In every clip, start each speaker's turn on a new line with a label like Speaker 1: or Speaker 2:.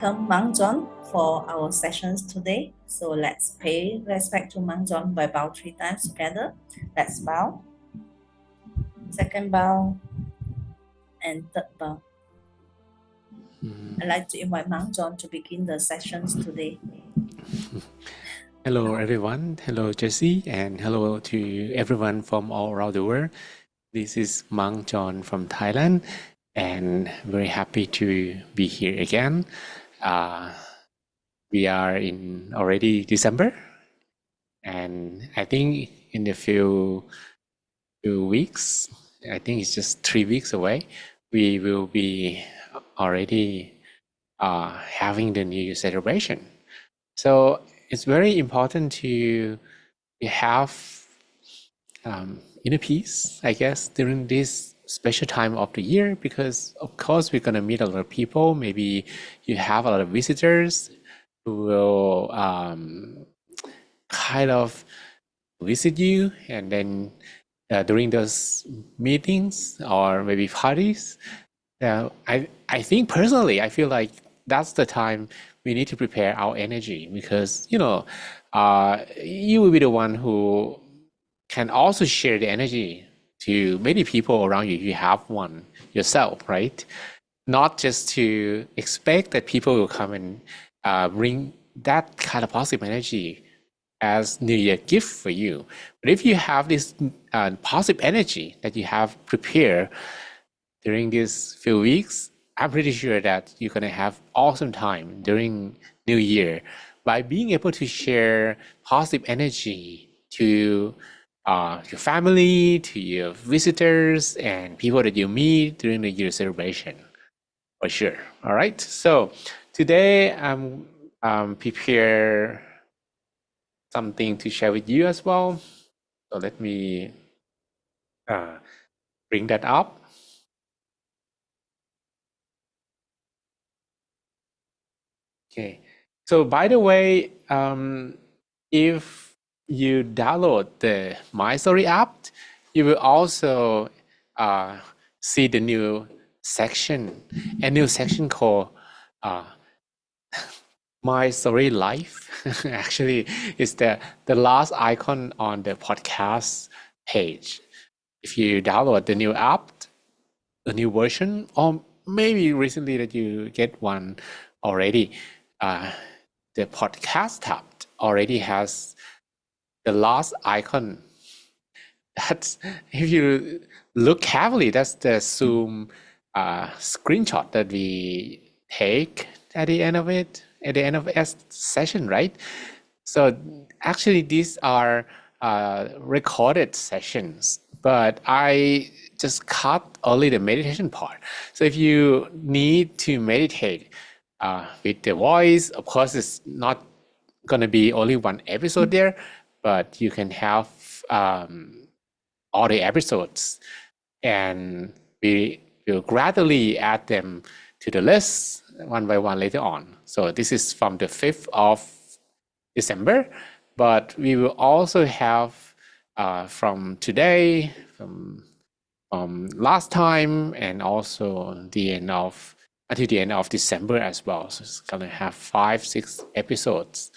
Speaker 1: welcome Mang Jonh for our sessions today. So let's pay respect to Mang Jonh by bow 3 times together. Let's bow. Second bow and third bow. I'd like to invite Mang Jonh to begin the sessions today.
Speaker 2: Hello everyone, hello Jessie, and hello to everyone from all around the world. This is Mang Jonh from Thailand, and very happy to be here again. We are in already December, and I think in a few weeks, I think it's just 3 weeks away, we will be already having the New Year celebration. So it's very important to have inner peace, I guess, during this special time of the year, because of course we're going to meet a lot of people. Maybe you have a lot of visitors who will kind of visit you, and then during those meetings or maybe parties, I think personally, I feel like that's the time we need to prepare our energy, because you will be the one who can also share the energy to many people around you. You have one yourself, right? Not just to expect that people will come and bring that kind of positive energy as New Year gift for you. But if you have this positive energy that you have prepared during these few weeks, I'm pretty sure that you're going to have awesome time during New Year by being able to share positive energy to your family, to your visitors, and people that you meet during the year celebration, for sure. All right. So today I'm prepare something to share with you as well. So let me bring that up. Okay. So by the way, if you download the My Story app, you will also see the new section, a new section called My Story Life. Actually, it's the last icon on the podcast page. If you download the new app, the new version, or maybe recently that you get one already, the podcast tab already has the last icon. That's, if you look carefully, that's the Zoom screenshot that we take at the end of it, at the end of a session, right? So actually, these are recorded sessions, but I just cut only the meditation part. So if you need to meditate with the voice, of course, it's not going to be only one episode there, but you can have all the episodes, and we will gradually add them to the list one by one later on. So this is from the 5th of December, but we will also have from today, from last time, and also until the end of December as well. So it's gonna have 5-6 episodes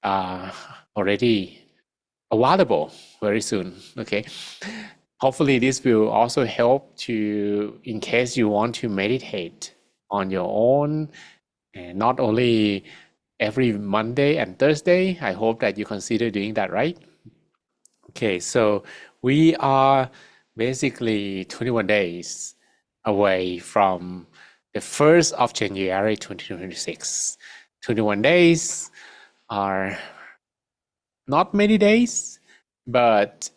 Speaker 2: already available very soon. Okay. Hopefully this will also help to, in case you want to meditate on your own, and not only every Monday and Thursday. I hope that you consider doing that, right? Okay, so we are basically 21 days away from the 1st of January 2026. 21 days are not many days, but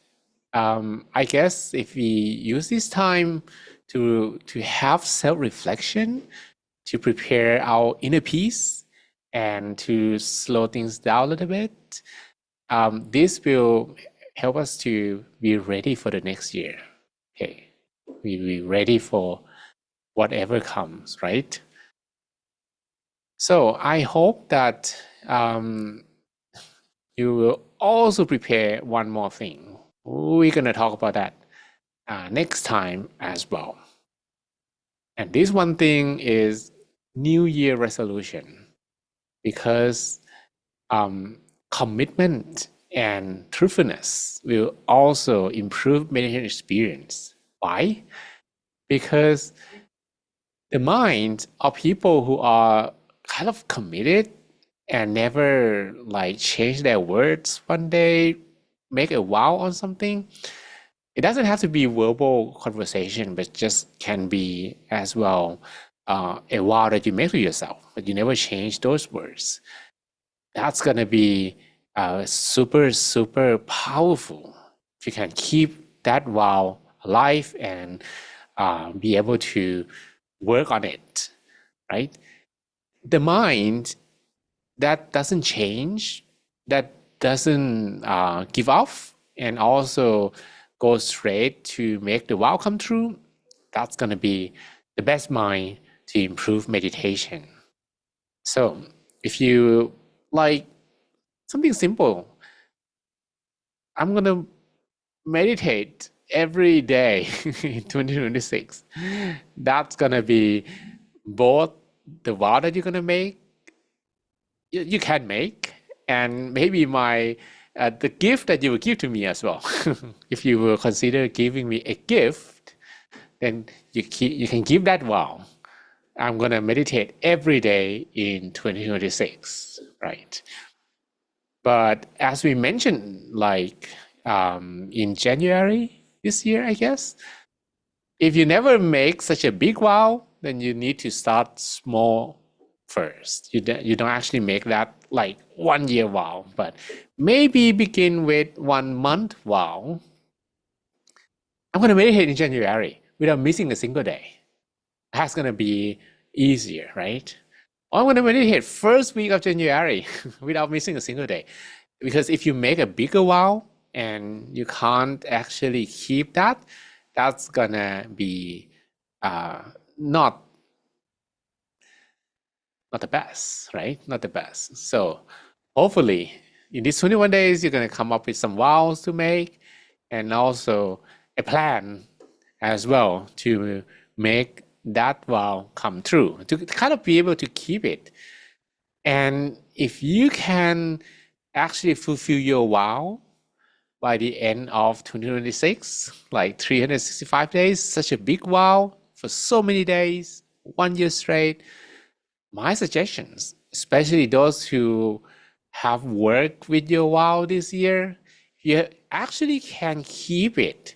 Speaker 2: I guess if we use this time to have self-reflection, to prepare our inner peace, and to slow things down a little bit, this will help us to be ready for the next year. Okay, we be ready for whatever comes, right? So I hope that you will also prepare one more thing. We're going to talk about that next time as well. And this one thing is New Year resolution because commitment and truthfulness will also improve meditation experience. Why? Because the mind of people who are kind of committed and never like change their words one day, make a vow on something. It doesn't have to be verbal conversation, but just can be as well a vow that you make to yourself, but you never change those words. That's gonna be super, super powerful. If you can keep that vow alive and be able to work on it, right? The mind that doesn't change, that doesn't give up, and also go straight to make the vow come true, that's going to be the best mind to improve meditation. So if you like something simple, I'm going to meditate every day in 2026. That's going to be both the vow that you're going to make, you can make, and maybe my the gift that you will give to me as well. If you will consider giving me a gift, then you can give that vow. I'm gonna meditate every day in 2026, right? But as we mentioned, like in January this year, I guess, if you never make such a big vow, then you need to start small first. You don't actually make that like 1 year vow, but maybe begin with 1 month vow. I'm going to meditate in January without missing a single day. That's going to be easier, right? Or I'm going to meditate first week of January without missing a single day. Because if you make a bigger vow and you can't actually keep that, that's gonna be not the best, right? Not the best. So hopefully in these 21 days, you're gonna come up with some vows to make and also a plan as well to make that vow come true, to kind of be able to keep it. And if you can actually fulfill your vow by the end of 2026, like 365 days, such a big vow for so many days, 1 year straight, my suggestions, especially those who have worked with your vow this year, you actually can keep it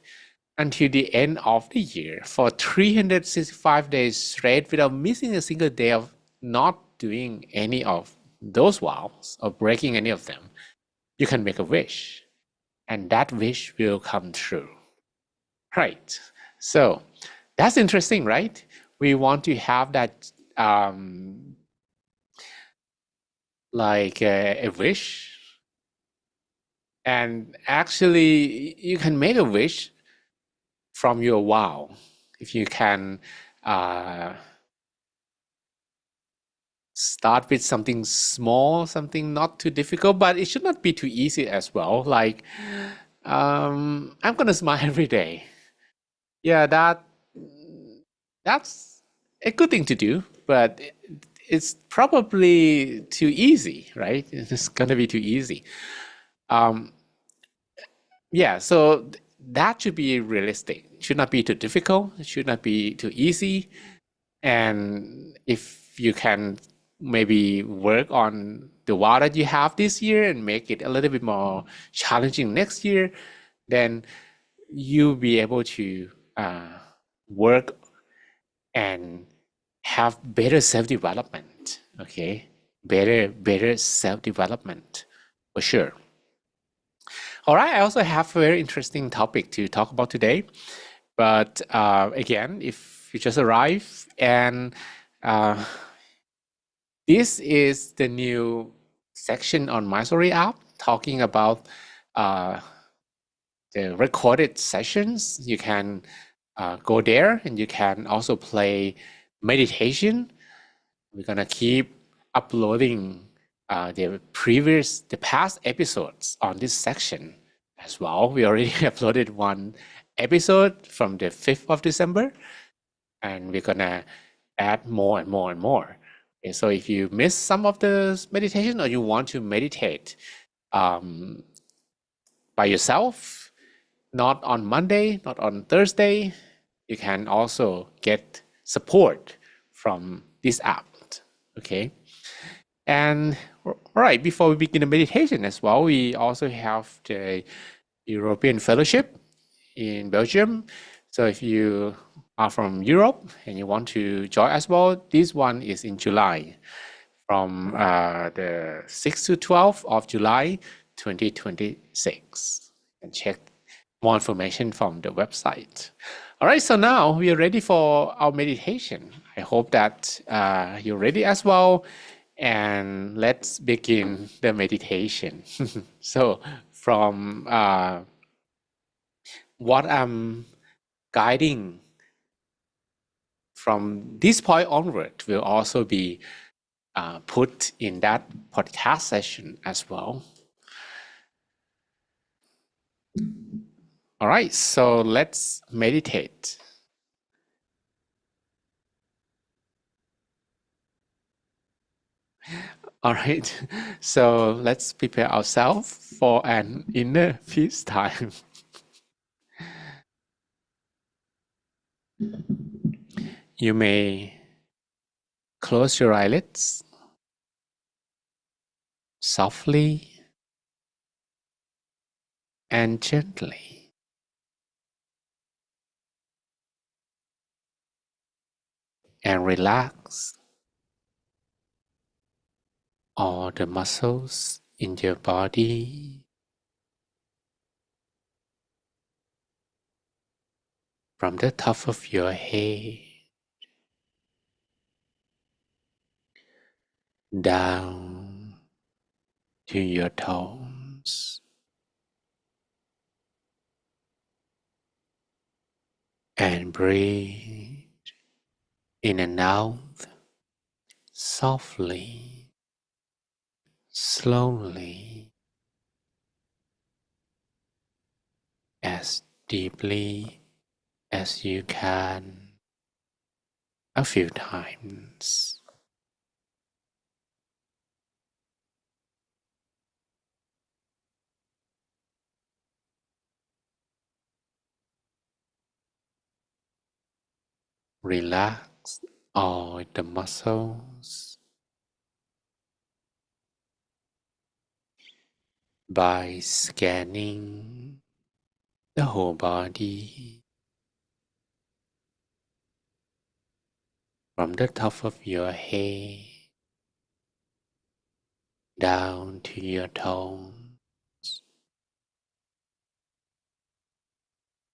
Speaker 2: until the end of the year for 365 days straight without missing a single day of not doing any of those vows or breaking any of them. You can make a wish, and that wish will come true. Right. So that's interesting, right? We want to have that like a wish, and actually you can make a wish from your vow if you can start with something small, something not too difficult, but it should not be too easy as well. Like I'm gonna smile every day. Yeah, that's a good thing to do, but it's probably too easy, right? It's gonna be too easy. Yeah, so that should be realistic. It should not be too difficult. It should not be too easy. And if you can maybe work on the vow that you have this year and make it a little bit more challenging next year, then you'll be able to work and have better self-development. Okay, better self-development for sure. All right, I also have a very interesting topic to talk about today. But again, if you just arrived, and this is the new section on My Story app talking about the recorded sessions. You can go there and you can also play meditation. We're gonna keep uploading the past episodes on this section as well. We already uploaded one episode from the 5th of December, and we're gonna add more and more and more. Okay, so if you miss some of the meditation or you want to meditate by yourself, not on Monday, not on Thursday, you can also get support from this app. Okay. And all right, before we begin the meditation as well, we also have the European Fellowship in Belgium. So if you are from Europe and you want to join as well, this one is in July from the 6th to 12th of July 2026. And check more information from the website. All right, so now we are ready for our meditation. I hope that you're ready as well. And let's begin the meditation. So from what I'm guiding from this point onward will also be put in that podcast session as well. All right, so let's meditate. All right, so let's prepare ourselves for an inner peace time. You may close your eyelids softly and gently. And relax all the muscles in your body from the top of your head down to your toes. And breathe in and out softly, slowly, as deeply as you can, a few times. Relax all the muscles by scanning the whole body from the top of your head down to your toes.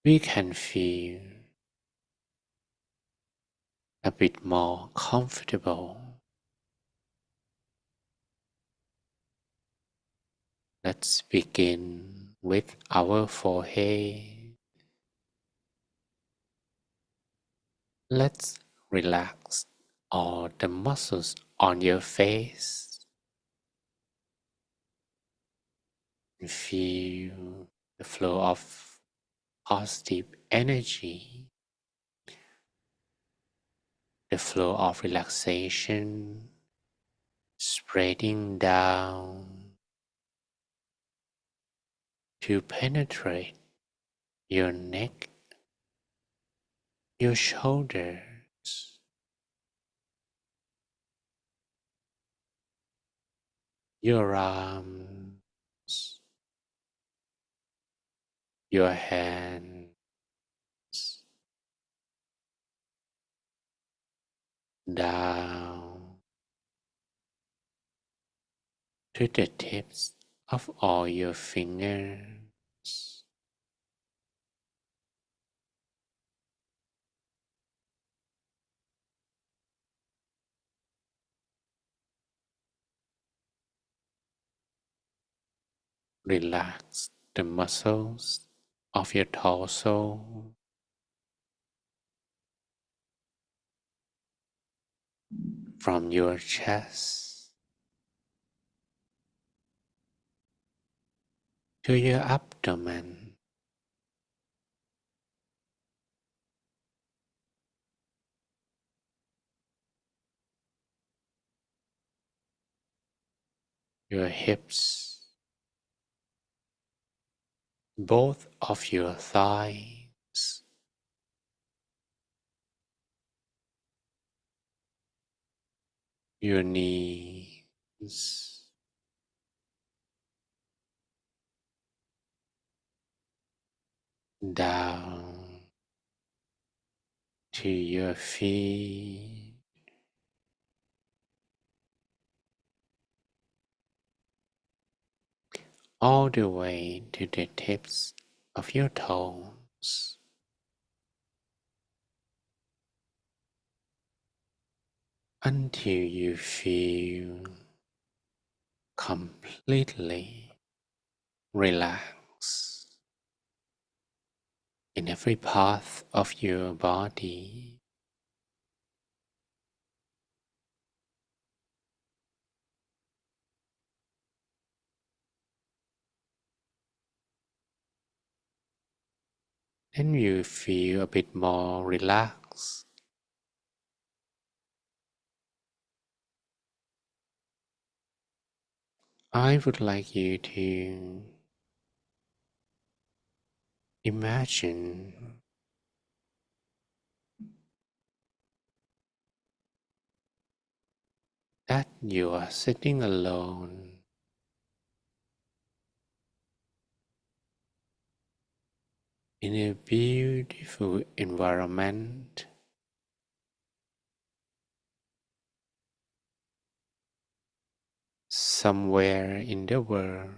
Speaker 2: We can feel a bit more comfortable. Let's begin with our forehead. Let's relax all the muscles on your face and feel the flow of positive energy, the flow of relaxation spreading down to penetrate your neck, your shoulders, your arms, your hands, down to the tips of all your fingers. Relax the muscles of your torso, from your chest to your abdomen. your hips, both of your thighs, your knees, down to your feet, all the way to the tips of your toes, until you feel completely relaxed in every part of your body. Then you feel a bit more relaxed. I would like you to imagine that you are sitting alone in a beautiful environment, somewhere in the world,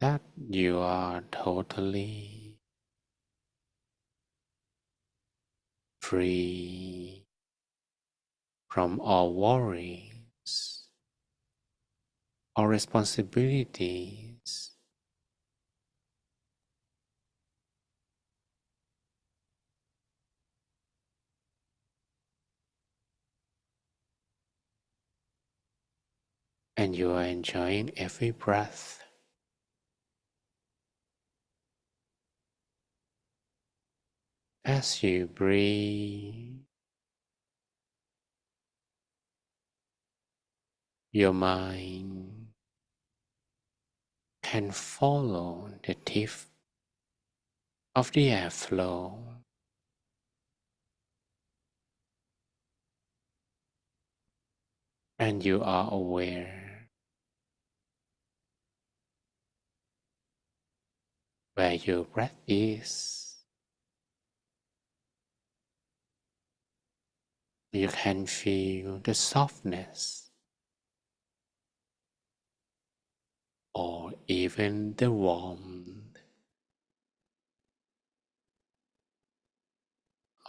Speaker 2: that you are totally free from all worries or responsibilities, and you are enjoying every breath. As you breathe, your mind can follow the tip of the airflow, and you are aware where your breath is. You can feel the softness or even the warmth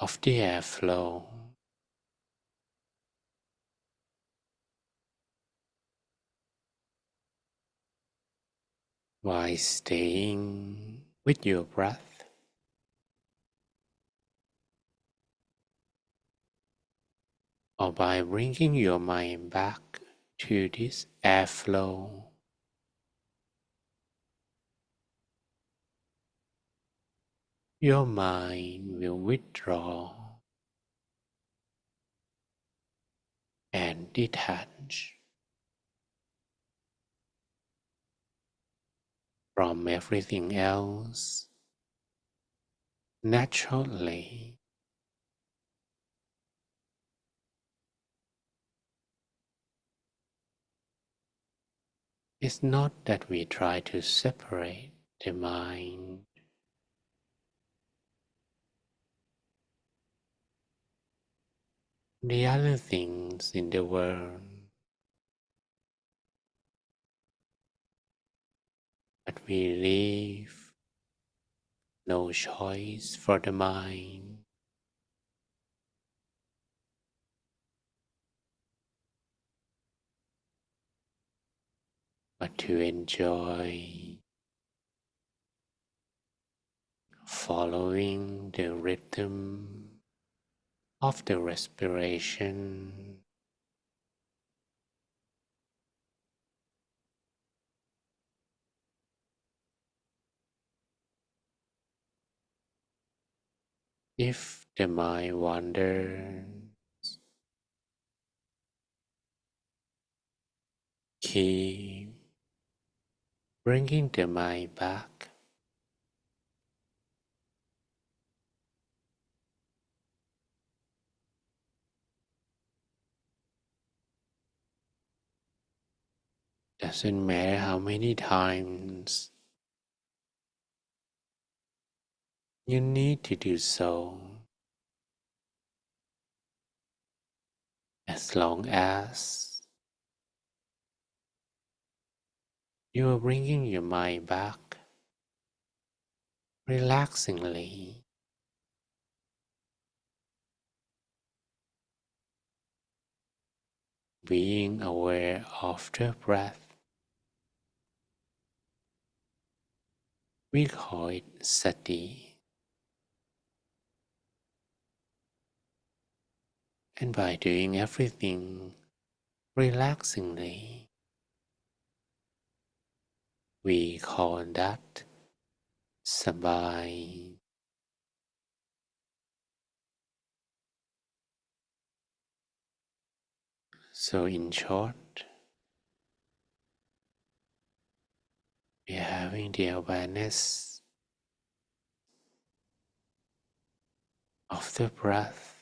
Speaker 2: of the airflow while staying with your breath, or by bringing your mind back to this airflow. Your mind will withdraw and detach from everything else naturally. It's not that we try to separate the mind, the other things in the world, but we leave no choice for the mind but to enjoy following the rhythm of the respiration. If the mind wanders, keep bringing the mind back. Doesn't matter how many times you need to do so, as long as you are bringing your mind back relaxingly, being aware of the breath. We call it sati. And by doing everything relaxingly, we call that sabai. So in short, we are having the awareness of the breath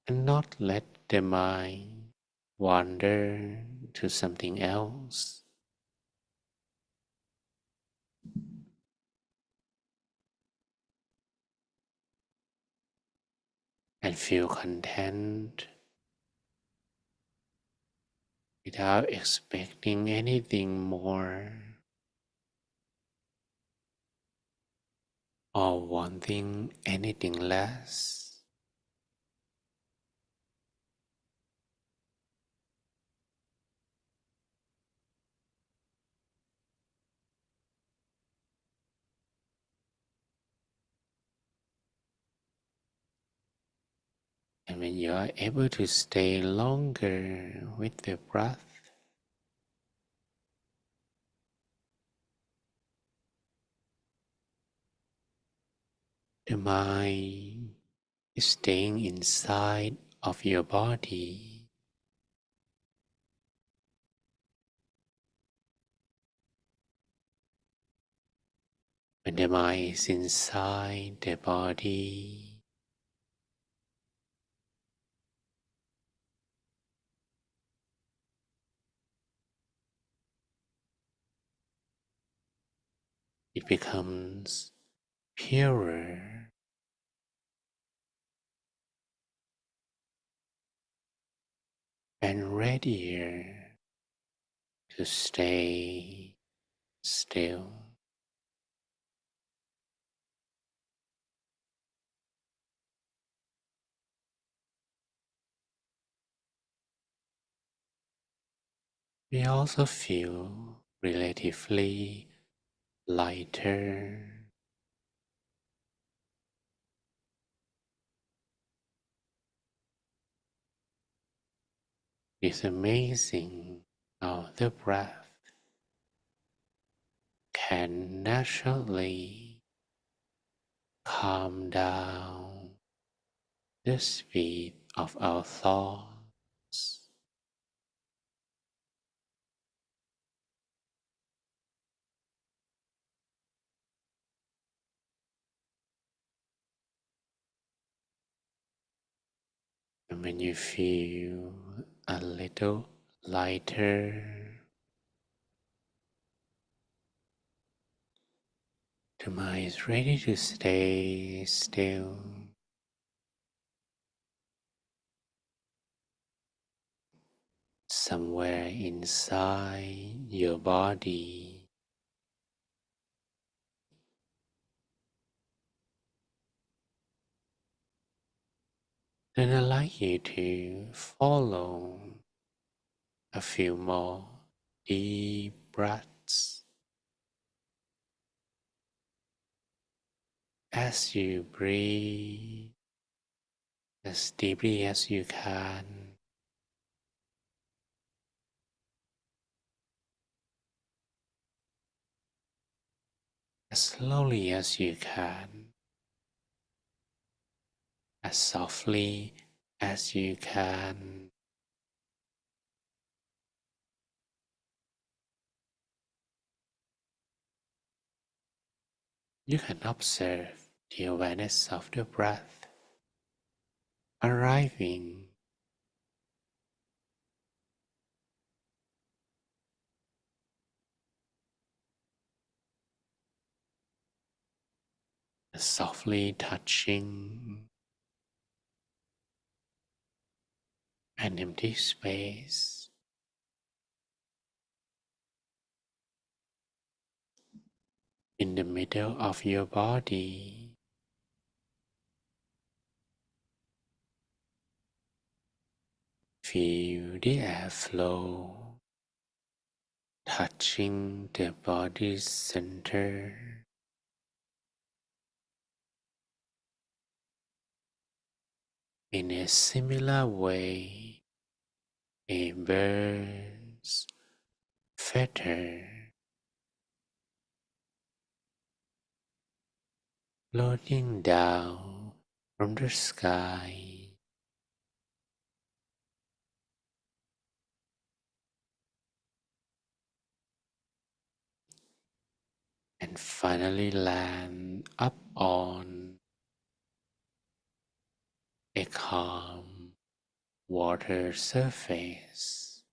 Speaker 2: and not let the mind wander to something else, and feel content without expecting anything more or wanting anything less. And when you are able to stay longer with the breath, the mind is staying inside of your body. When the mind is inside the body, it becomes purer and readier to stay still. We also feel relatively lighter. It's amazing how the breath can naturally calm down the speed of our thoughts. And when you feel a little lighter, the mind is ready to stay still. Somewhere inside your body, then I'd like you to follow a few more deep breaths as you breathe as deeply as you can, as slowly as you can, as softly as you can. You can observe the awareness of the breath arriving softly touching an empty space in the middle of your body. Feel the airflow touching the body's center. In a similar way, a bird's feather floating down from the sky and finally land up on a calm water surface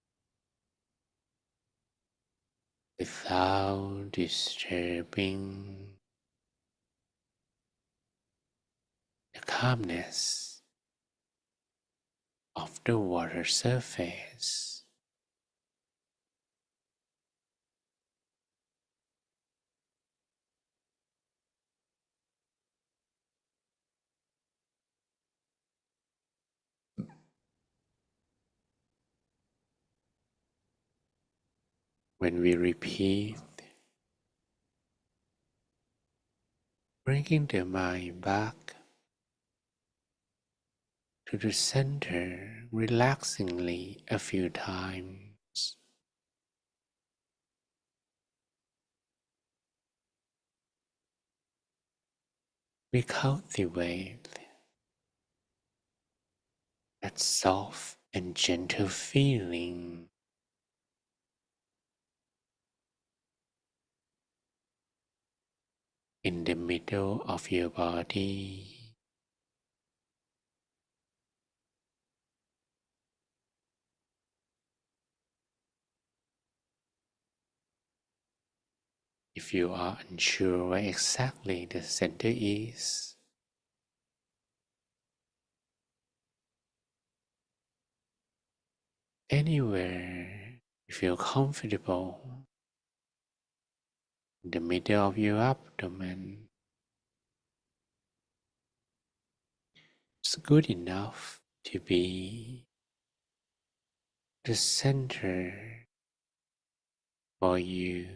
Speaker 2: without disturbing the calmness of the water surface. When we repeat, bringing the mind back to the center relaxingly a few times, we cultivate that soft and gentle feeling in the middle of your body. If you are unsure where exactly the center is, anywhere you feel comfortable in the middle of your abdomen is good enough to be the center for you.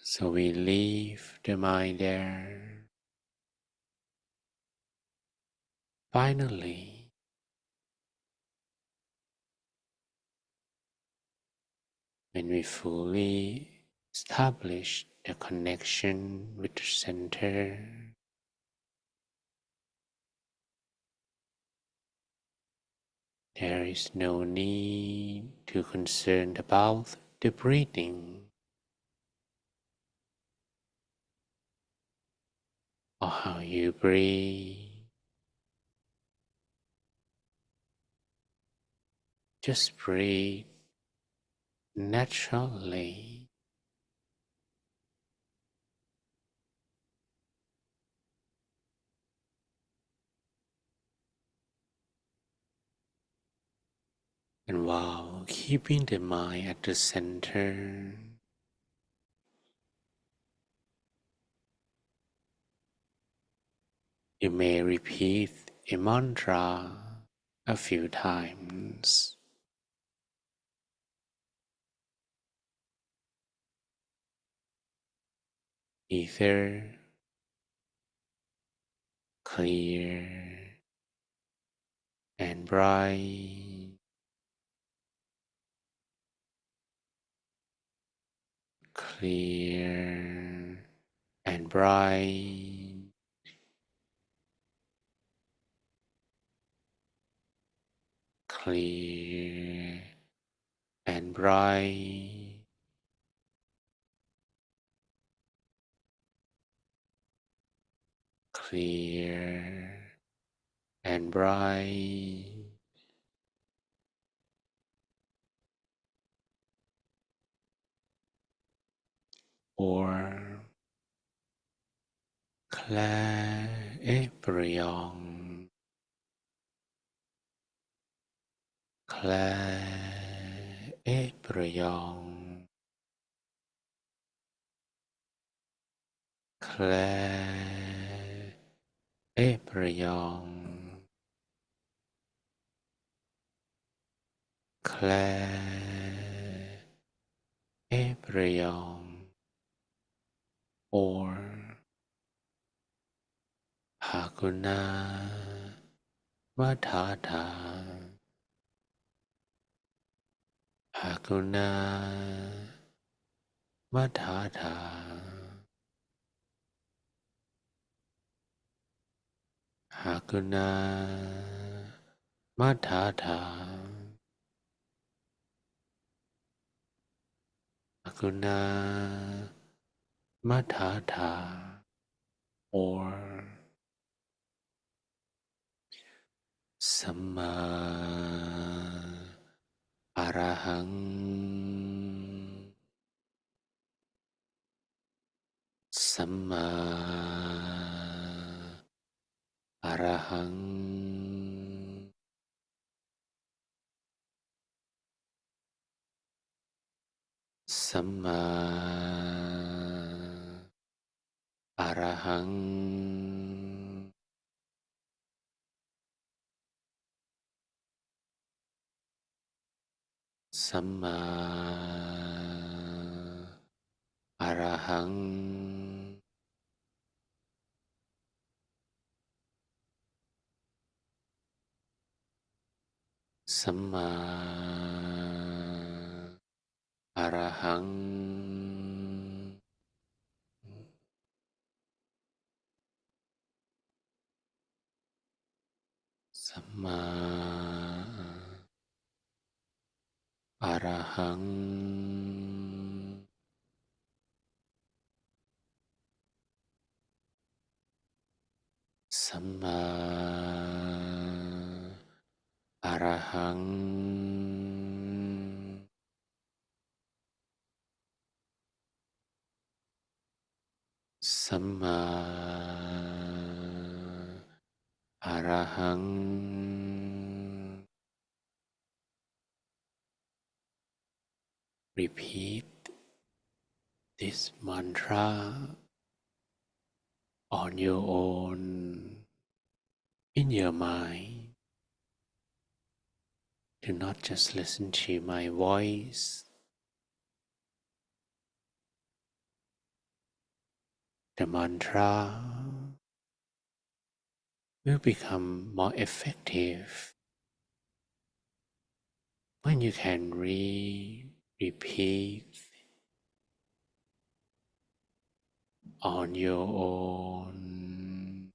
Speaker 2: So we leave the mind there. Finally, when we fully establish the connection with the center, there is no need to concern about the breathing or how you breathe. Just breathe naturally. And while keeping the mind at the center, you may repeat a mantra a few times. Either clear, bright, clear and bright, clear and bright, clear and bright, or Craving, Craving, Craving, Craving, or Hakuna Matata, Hakuna Matata, Hakuna Matata, Hakuna Matata, or Samma Arahang, Samma Arahang, Samma Arahang, Samma Arahang. Samma Arahang, Samma Arahang, Samma Arahang. Samma Arahang. Repeat this mantra on your own in your mind. Do not just listen to my voice. The mantra will become more effective when you can repeat on your own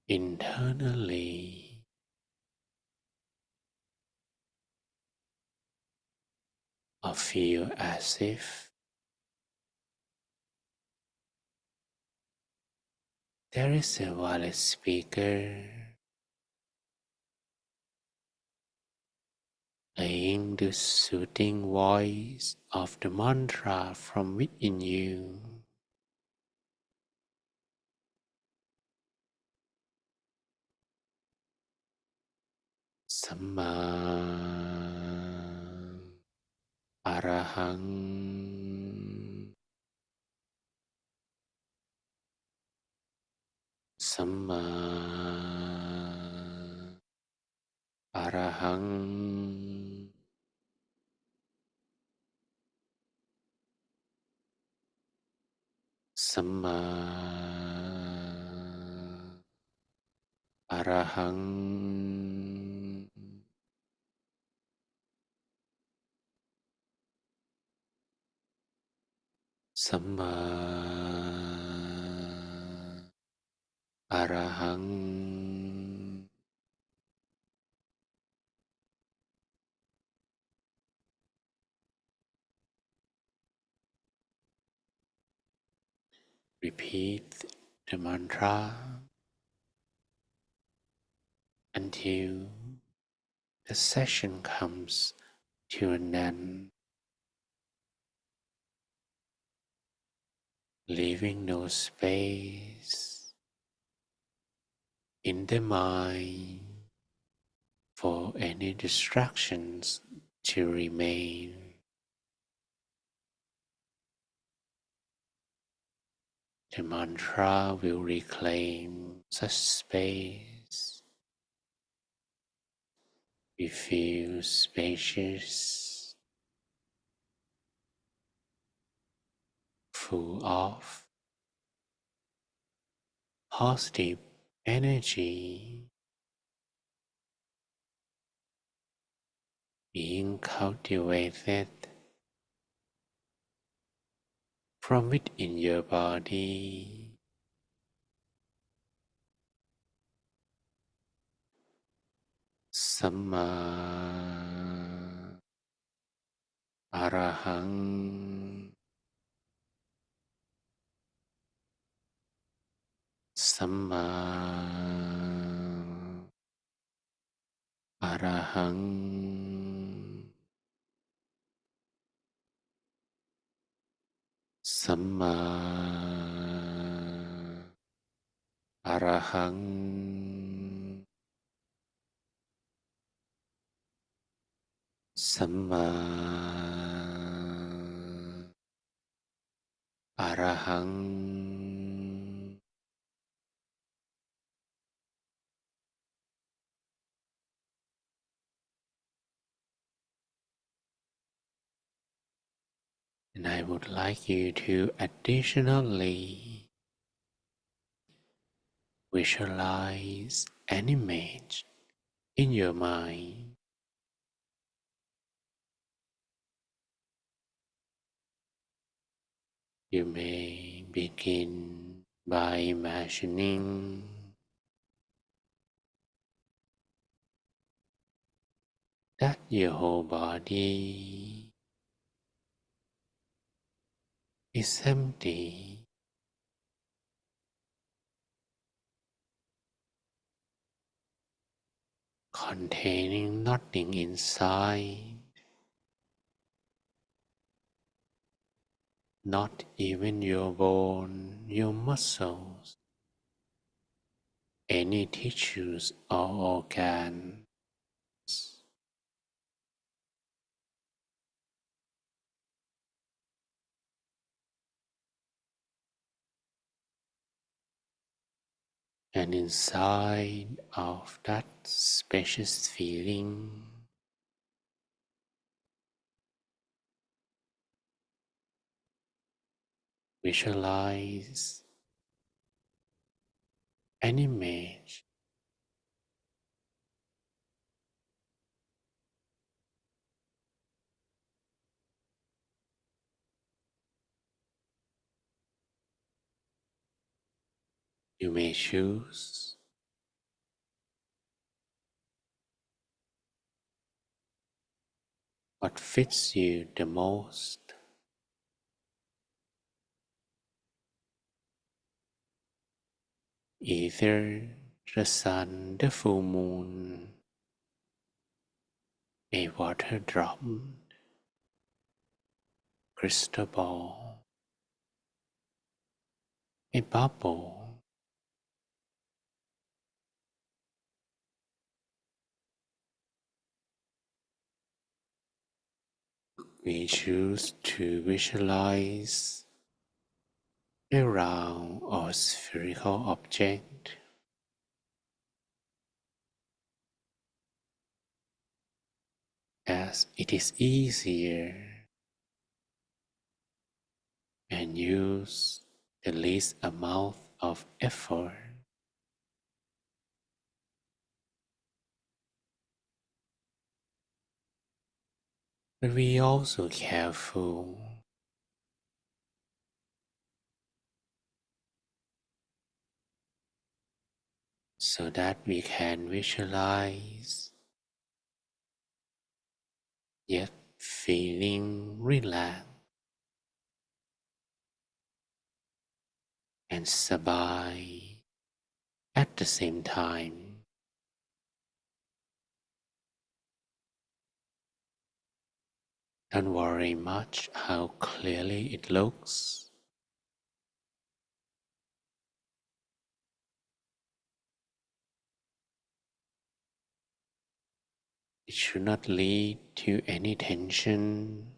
Speaker 2: internally, or feel as if there is a valid speaker playing the soothing voice of the mantra from within you. Samma Arahang, Samma Arahang, Samma Arahang Samma Arahang Repeat the mantra until the session comes to an end, leaving no space in the mind for any distractions to remain. The mantra will reclaim such space. We feel spacious, full of positive energy being cultivated from within your body. Samma Arahang Samma Arahang Samma Arahang Samma Arahang. And I would like you to additionally visualize an image in your mind. You may begin by imagining that your whole body is empty, containing nothing inside, not even your bone, your muscles, any tissues or organs. And inside of that spacious feeling, visualize an image you may choose what fits you the most. Either the sun, the full moon, a water drop, crystal ball, a bubble. We choose to visualize a round or spherical object as it is easier and use the least amount of effort. but we also careful so that we can visualize, yet feeling relaxed and sabai at the same time. Don't worry much how clearly it looks. It should not lead to any tension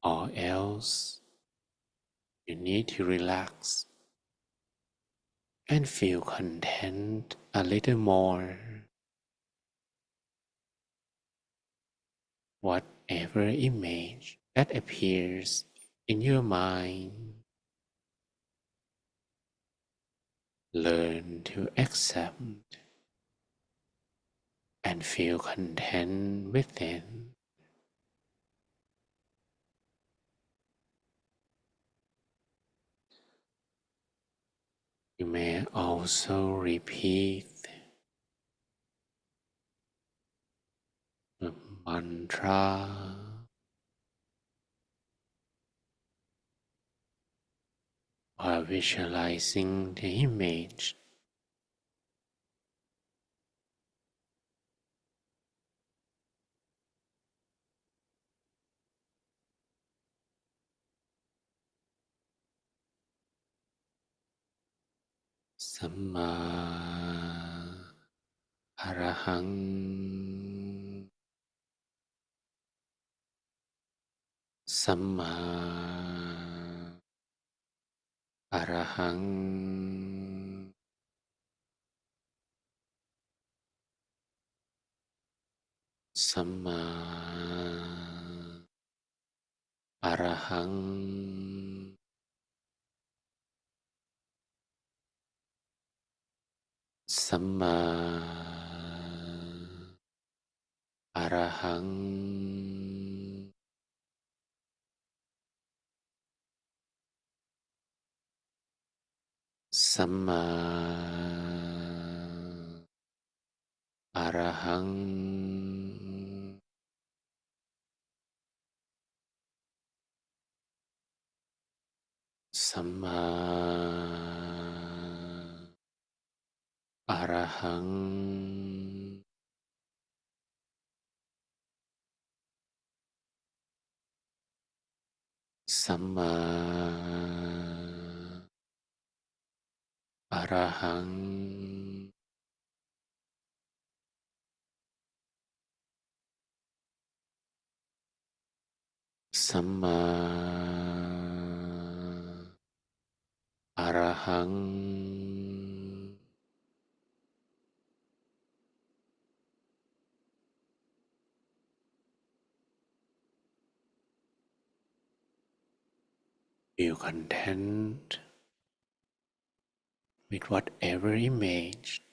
Speaker 2: or else you need to relax and feel content a little more. Whatever image that appears in your mind, learn to accept and feel content with it. You may also repeat the mantra while visualizing the image. Samma Arahang, Samma Arahang, Samma Arahang, Samma Arahang, Samma Arahang, Samma Arahang, Samma Arahang, Samma Arahang. Feel content with whatever image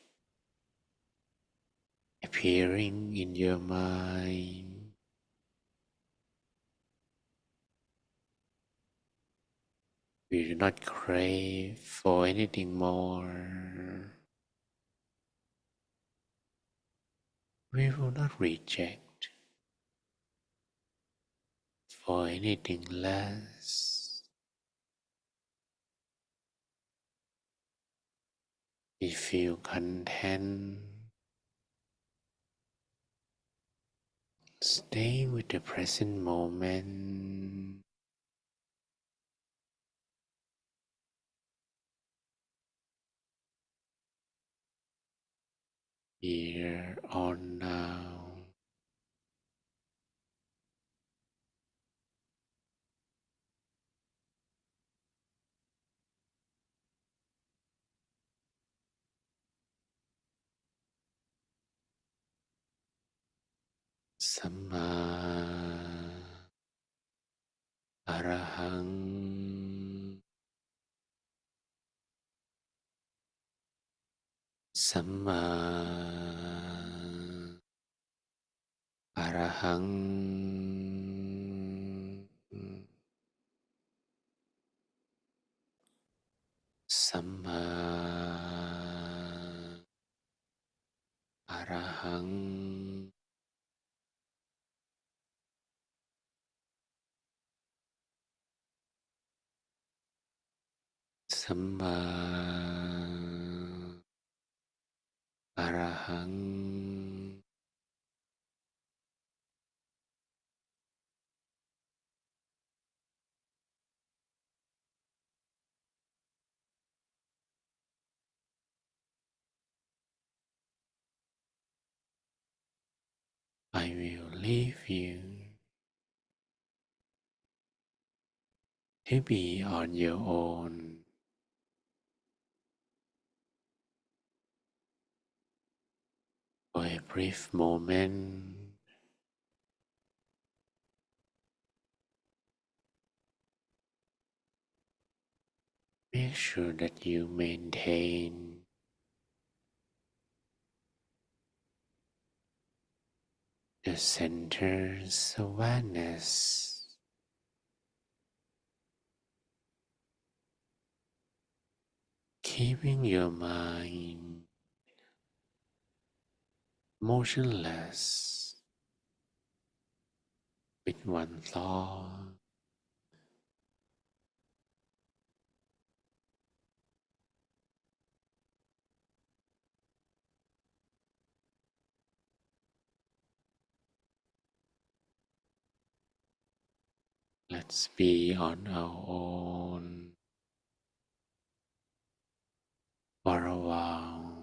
Speaker 2: appearing in your mind. We do not crave for anything more. We will not reject for anything less. We feel content, staying with the present moment, here or now. Samma Arahang, Samma Arahang Samma Arahang Samma Arahang I will leave you to be on your own for a brief moment. Make sure that you maintain the center's awareness, keeping your mind motionless with one thought. Let's be on our own for a while.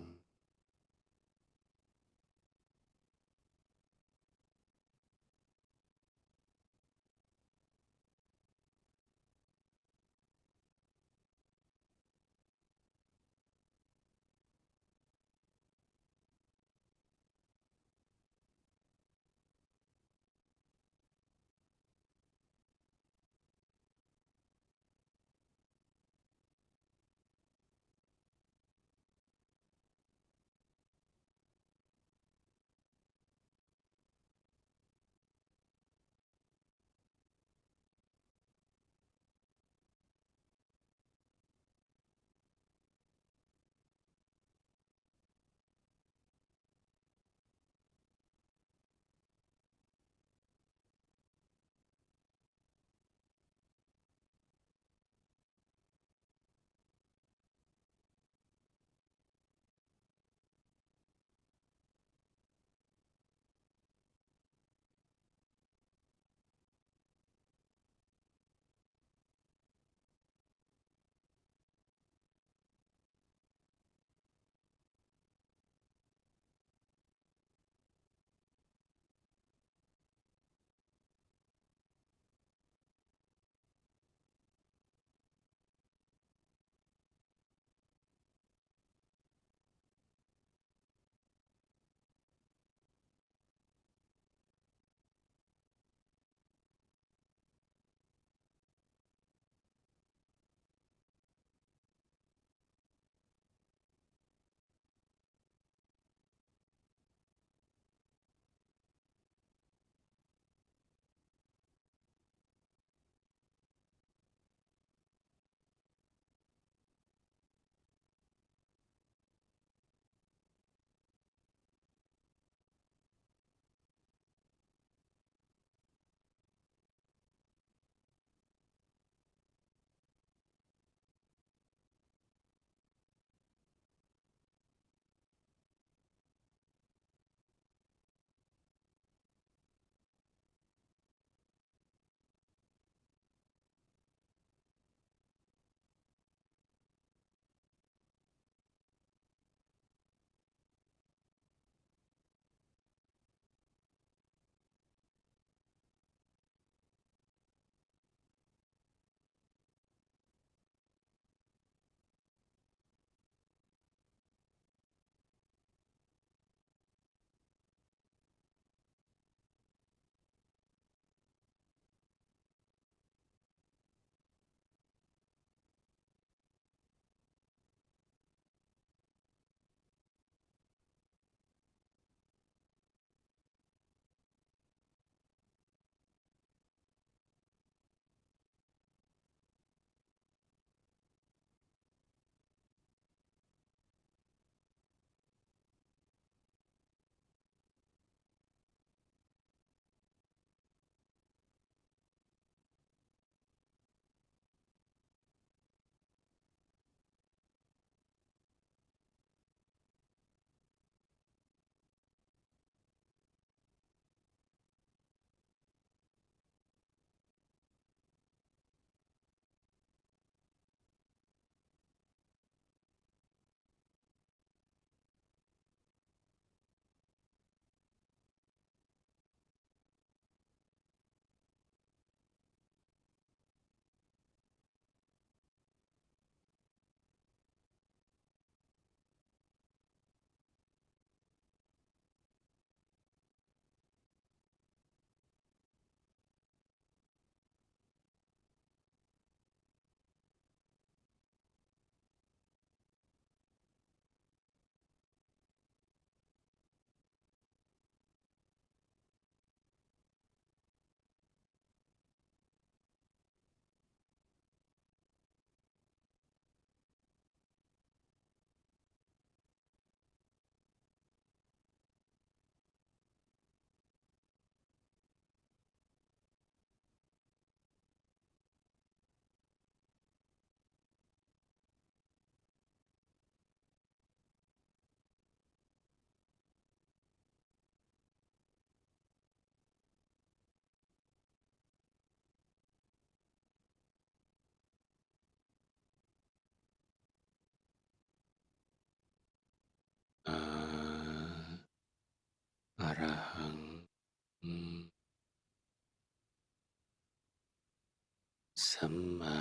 Speaker 2: Samma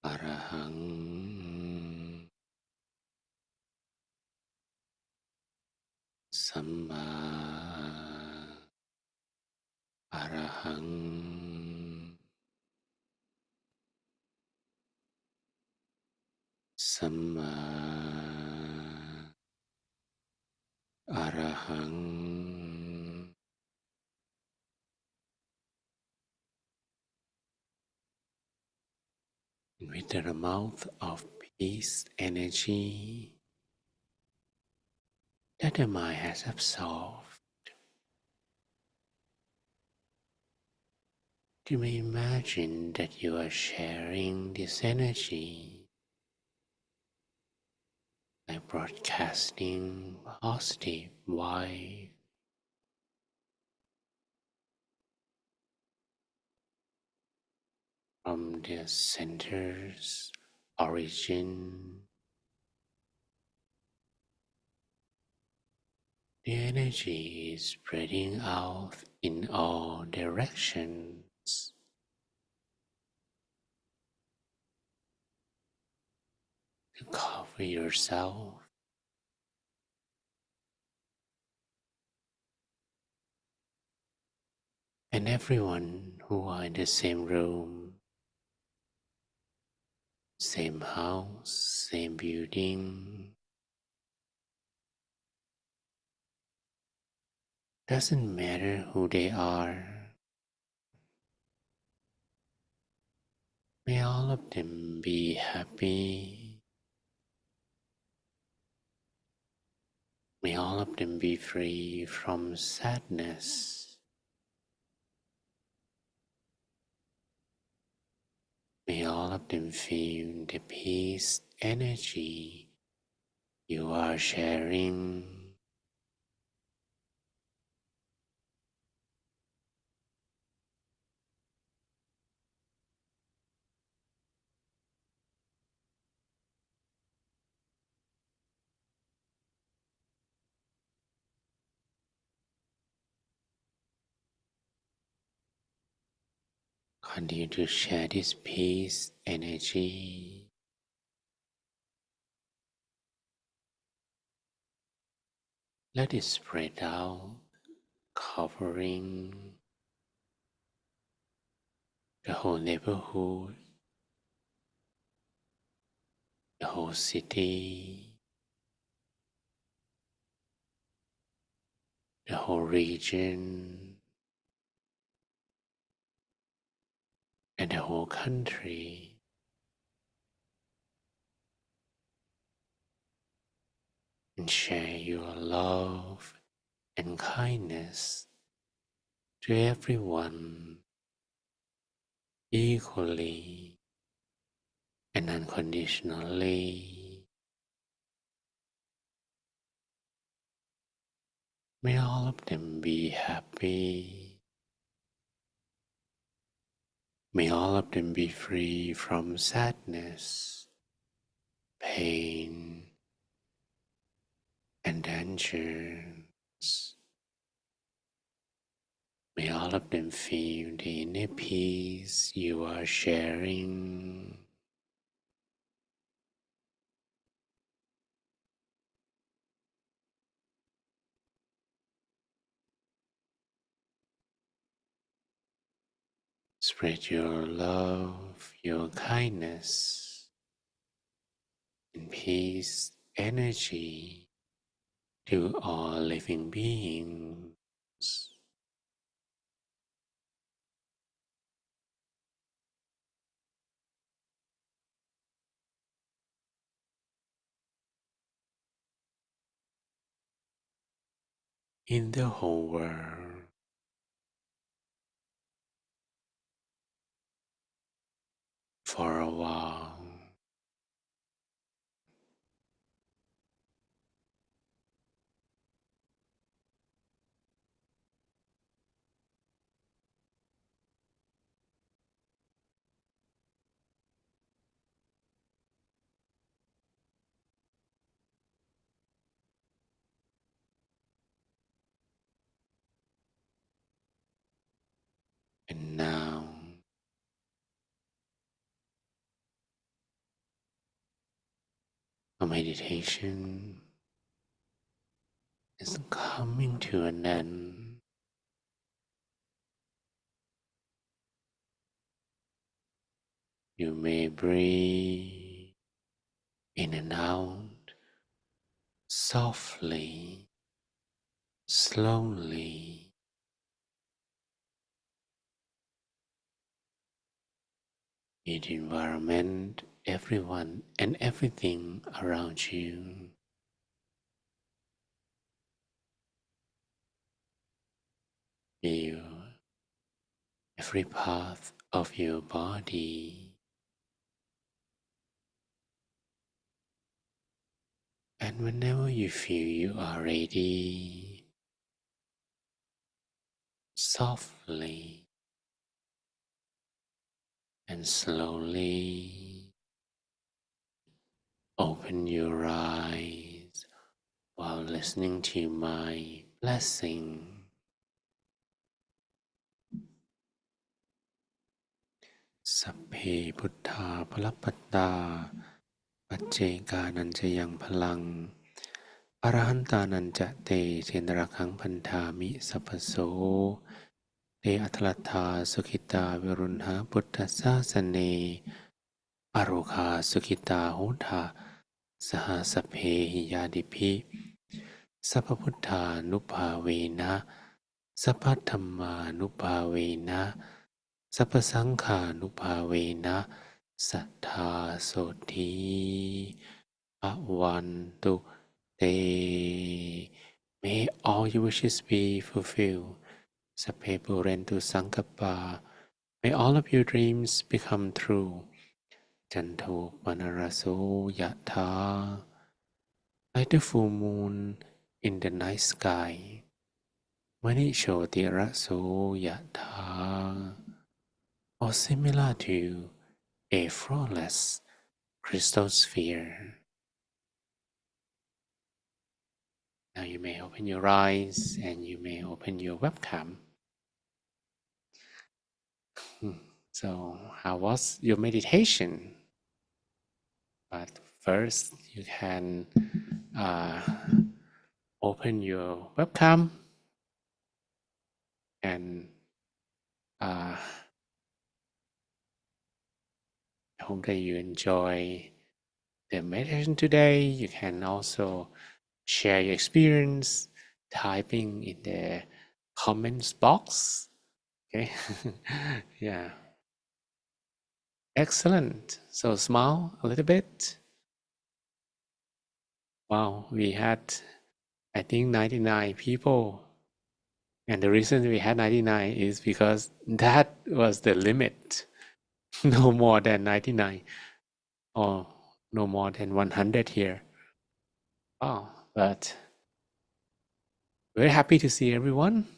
Speaker 2: Arahang Samma Arahang Samma Arahang. With the amount of peace energy that the mind has absorbed, you may imagine that you are sharing this energy by broadcasting positive vibe from the center's origin. The energy is spreading out in all directions to cover yourself and everyone who are in the same room, same house, same building. Doesn't matter who they are. May all of them be happy. May all of them be free from sadness. May all of them feel the peace energy you are sharing. Continue to share this peace energy. Let it spread out, covering the whole neighborhood, the whole city, the whole region, and the whole country. And share your love and kindness to everyone equally and unconditionally. May all of them be happy. May all of them be free from sadness, pain, and dangers. May all of them feel the inner peace you are sharing. Spread your love, your kindness, and peace energy to all living beings. In the whole world. For a while. a meditation is coming to an end. You may breathe in and out softly, slowly. In the environment, everyone and everything around you. Feel every part of your body. And whenever you feel you are ready, softly and slowly open your eyes while listening to my blessing. Sapphe Buddha Palapatta Pacceka yang Palang Arahanta te Cendrakang Pantami Sapaso Te Atalata Sukita Virunha Buddha Sasane Aroka Sukita Hota Saha Sapphe Yadipi Sapaputtha Nupavena Sapathamma Nupavena Sapasangha Nupavena Sattha Soti Avantu Te. May all your wishes be fulfilled. Sapphe Purentu Sankappa. May all of your dreams become true. Janto Panaraso Yatha. Like the full moon in the night sky. Manisho Tiraso Yatha. Or similar to a flawless crystal sphere. Now you may open your eyes and you may open your webcam. So, how was your meditation? But first, you can open your webcam and I hope that you enjoy the meditation today. You can also share your experience typing in the comments box. Okay. Yeah. Excellent. So smile a little bit. Wow, we had, I think, 99 people. And the reason we had 99 is because that was the limit. No more than 99 or no more than 100 here. Wow, but very happy to see everyone.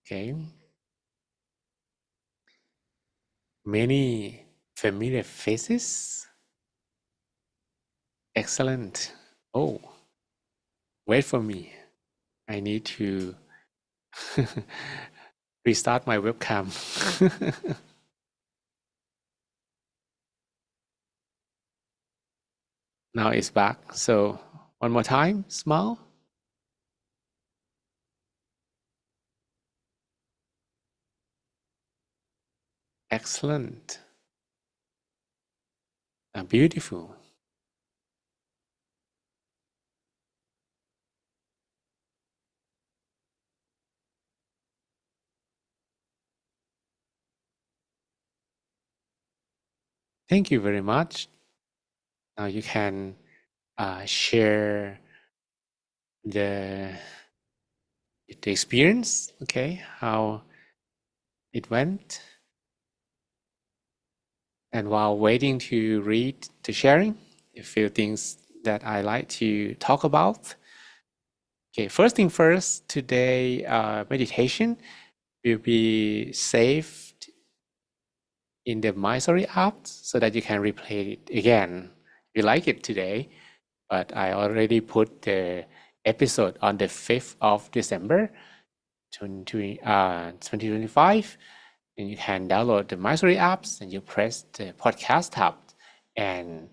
Speaker 2: Okay. Many familiar faces. Excellent. Oh, wait for me. I need to restart my webcam. Now it's back. So one more time, smile. Excellent. Beautiful. Thank you very much. Now you can share the experience, okay, how it went. And while waiting to read the sharing, a few things that I like to talk about. Okay, first thing first, today meditation will be saved in the Mysore app so that you can replay it again. You like it today, but I already put the episode on the 5th of December 2025, and you can download the Mysore apps and you press the podcast tab, and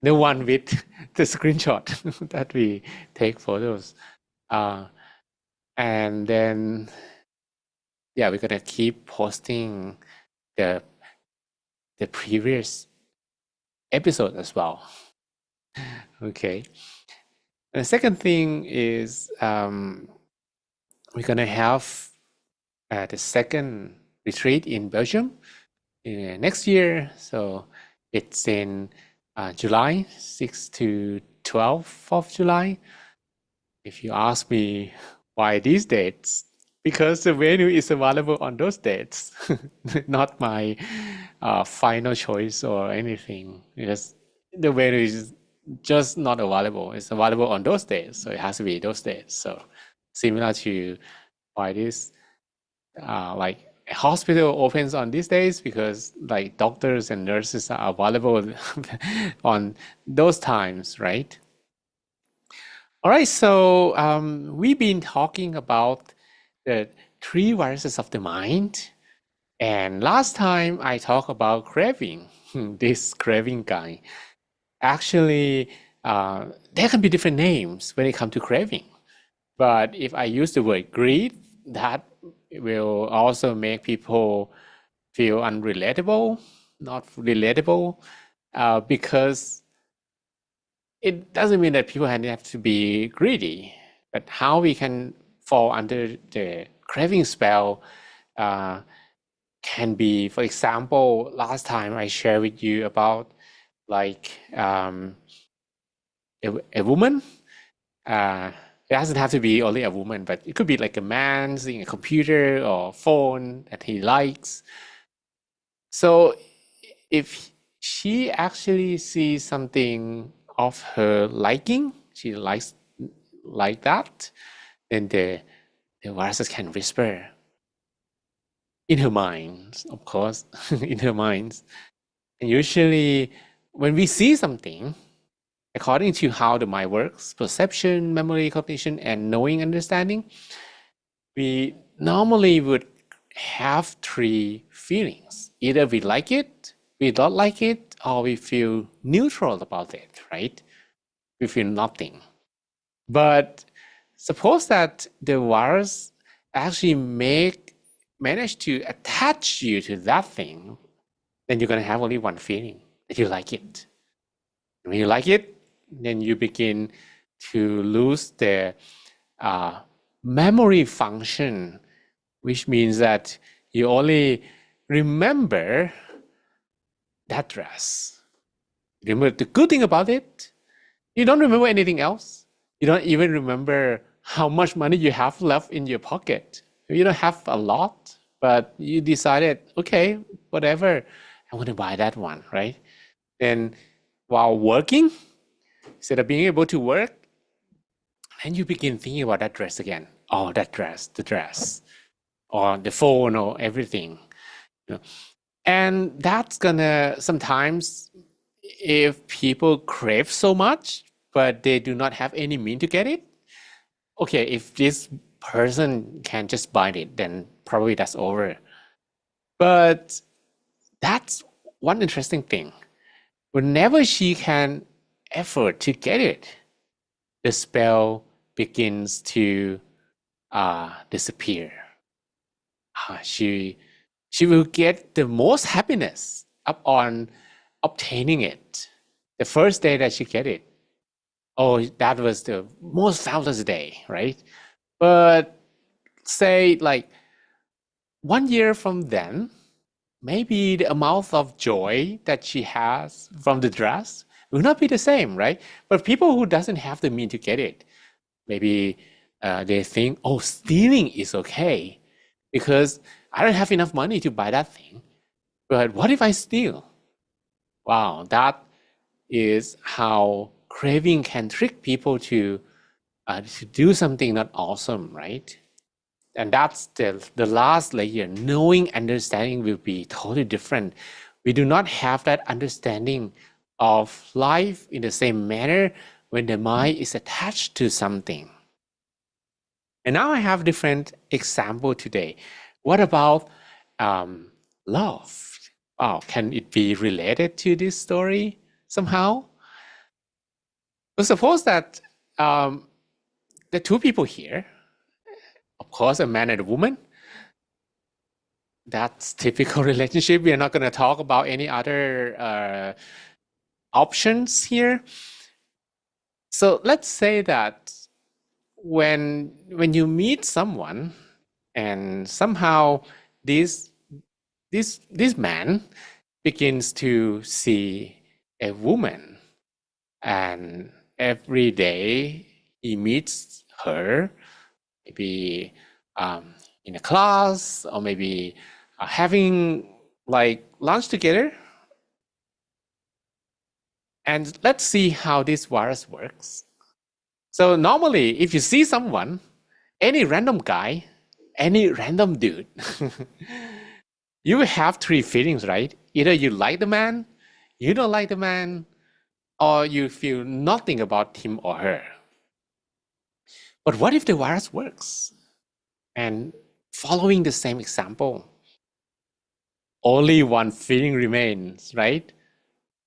Speaker 2: the one with the screenshot that we take photos. And then, yeah, we're gonna keep posting the previous episode as well. Okay. And the second thing is we're gonna have the second retreat in Belgium next year. So it's in July 6 to 12th of July. If you ask me why these dates, because the venue is available on those dates, not my final choice or anything. Because the venue is just not available. It's available on those days, so it has to be those days. So similar to why this like a hospital opens on these days, because like doctors and nurses are available on those times, right? All right, so we've been talking about the three viruses of the mind. And last time I talked about craving, this craving guy. Actually, there can be different names when it comes to craving. But if I use the word greed, that will also make people feel unrelatable, not relatable, because it doesn't mean that people have to be greedy, but how we can fall under the craving spell can be, for example, last time I shared with you about like a woman. It doesn't have to be only a woman, but it could be like a man seeing a computer or phone that he likes. So if she actually sees something of her liking, she likes like that, then the viruses can whisper in her mind, of course, in her mind. And usually when we see something, according to how the mind works, perception, memory, cognition, and knowing, understanding, we normally would have three feelings. Either we like it, we don't like it, or we feel neutral about it, right? We feel nothing. But suppose that the virus actually manage to attach you to that thing, then you're going to have only one feeling, that you like it. When you like it, then you begin to lose the memory function, which means that you only remember that dress. Remember the good thing about it. You don't remember anything else. You don't even remember how much money you have left in your pocket. You don't have a lot, but you decided, okay, whatever, I want to buy that one, right? Then while working, instead of being able to work, and you begin thinking about that dress again. Oh, that dress, the dress, or the phone, or everything. You know? And that's gonna sometimes, if people crave so much, but they do not have any mean to get it. Okay, if this person can just buy it, then probably that's over. But that's one interesting thing. Whenever she can effort to get it, the spell begins to disappear. She will get the most happiness upon obtaining it. The first day that she get it, oh, that was the most fabulous day, right? But say like 1 year from then, maybe the amount of joy that she has from the dress will not be the same, right? But people who doesn't have the means to get it, maybe they think, oh, stealing is okay because I don't have enough money to buy that thing. But what if I steal? Wow, that is how craving can trick people to do something not awesome, right? And that's the last layer. Knowing, understanding will be totally different. We do not have that understanding of life in the same manner when the mind is attached to something. And now I have different example today. What about love? Wow, can it be related to this story somehow? So suppose that the two people here, of course, a man and a woman, that's typical relationship. We are not going to talk about any other options here. So let's say that when you meet someone and somehow this man begins to see a woman, and every day he meets her, maybe in a class, or maybe having like lunch together. And let's see how this virus works. So normally, if you see someone, any random guy, any random dude, you will have three feelings, right? Either you like the man, you don't like the man, or you feel nothing about him or her. But what if the virus works? And following the same example, only one feeling remains, right?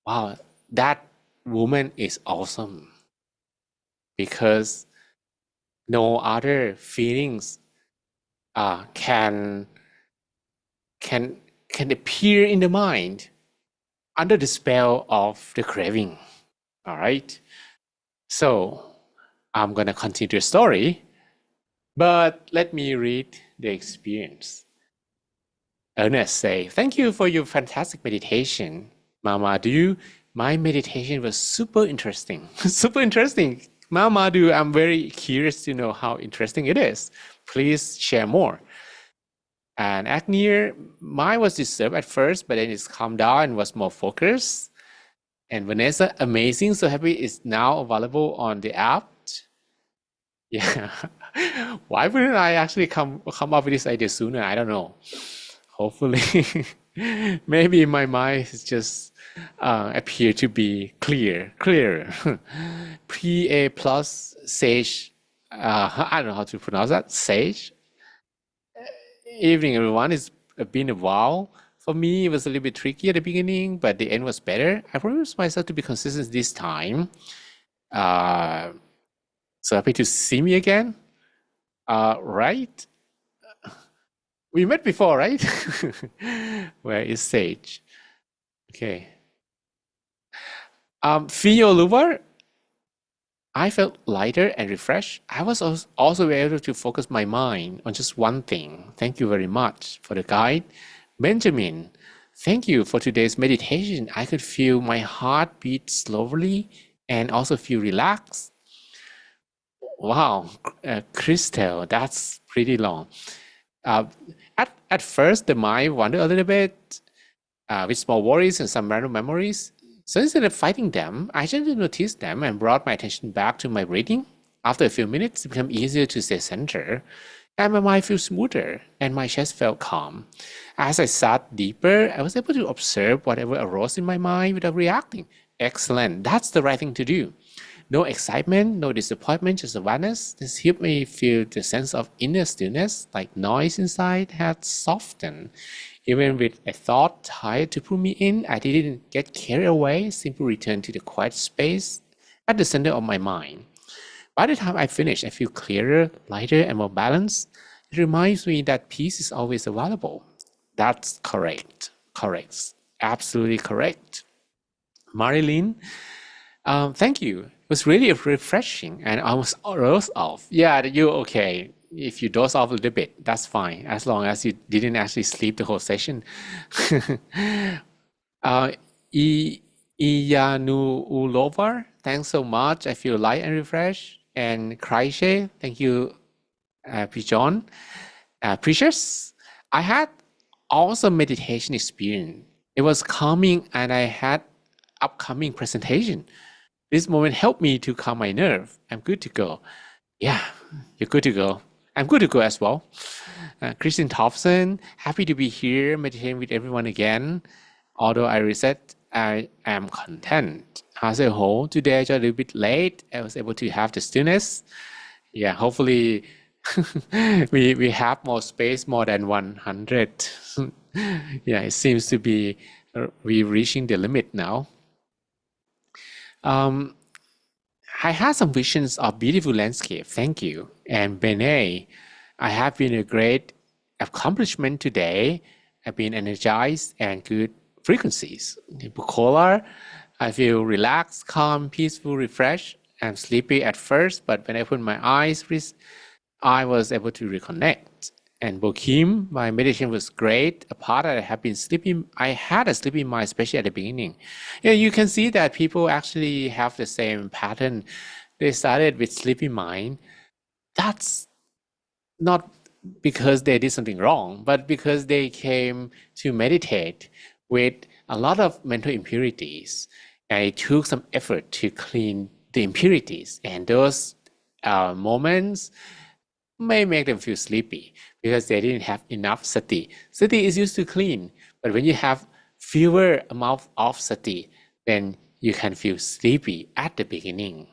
Speaker 2: Wow, that woman is awesome. Because no other feelings can appear in the mind under the spell of the craving. All right. So I'm gonna continue the story, but let me read the experience. Ernest say, "Thank you for your fantastic meditation, Mama. My meditation was super interesting. Super interesting. Mama, I'm very curious to know how interesting it is. Please share more." And Agneer, mine was disturbed at first, but then it's calmed down and was more focused. And Vanessa, amazing. So happy it's now available on the app. Yeah. Why wouldn't I actually come up with this idea sooner? I don't know. Hopefully, maybe my mind is just appear to be clearer. PA plus sage. I don't know how to pronounce that. Sage. Evening, everyone. It's been a while. For me, it was a little bit tricky at the beginning, but the end was better. I promised myself to be consistent this time. So happy to see me again. Right? We met before, right? Where is Sage? Okay. Feel Luvar, I felt lighter and refreshed. I was also able to focus my mind on just one thing. Thank you very much for the guide. Benjamin, thank you for today's meditation. I could feel my heart beat slowly and also feel relaxed. Wow, Christel, that's pretty long. At first, the mind wandered a little bit with small worries and some random memories. So instead of fighting them, I gently noticed them and brought my attention back to my breathing. After a few minutes, it became easier to stay centered, and my mind felt smoother, and my chest felt calm. As I sat deeper, I was able to observe whatever arose in my mind without reacting. Excellent, that's the right thing to do. No excitement, no disappointment, just awareness. This helped me feel the sense of inner stillness, like noise inside had softened. Even with a thought tired to pull me in, I didn't get carried away, simply returned to the quiet space at the center of my mind. By the time I finish, I feel clearer, lighter, and more balanced. It reminds me that peace is always available. That's correct. Correct. Absolutely correct. Marilyn, thank you. It was really refreshing, and I was dozed off. Yeah, you're okay. If you doze off a little bit, that's fine, as long as you didn't actually sleep the whole session. Iyanuulova, thanks so much. I feel light and refreshed. And Kraishe, thank you, Pijon. Precious, I had awesome meditation experience. It was calming, and I had upcoming presentation. This moment helped me to calm my nerve. I'm good to go. Yeah, you're good to go. I'm good to go as well. Christian Thompson, happy to be here meditating with everyone again. Although I reset, I am content. As a whole, today I joined a little bit late. I was able to have the stillness. Yeah, hopefully we have more space, more than 100. Yeah, it seems to be we're reaching the limit now. I had some visions of beautiful landscape. Thank you. And Bene, I have been a great accomplishment today. I've been energized and good frequencies. Bukola, I feel relaxed, calm, peaceful, refreshed. I'm sleepy at first, but when I put my eyes, I was able to reconnect. And Bokim, my meditation was great. Apart that I have been sleeping, I had a sleepy mind, especially at the beginning. Yeah, you can see that people actually have the same pattern. They started with sleepy mind. That's not because they did something wrong, but because they came to meditate with a lot of mental impurities. And it took some effort to clean the impurities. And those moments may make them feel sleepy because they didn't have enough sati. Sati is used to clean, but when you have fewer amount of sati, then you can feel sleepy at the beginning.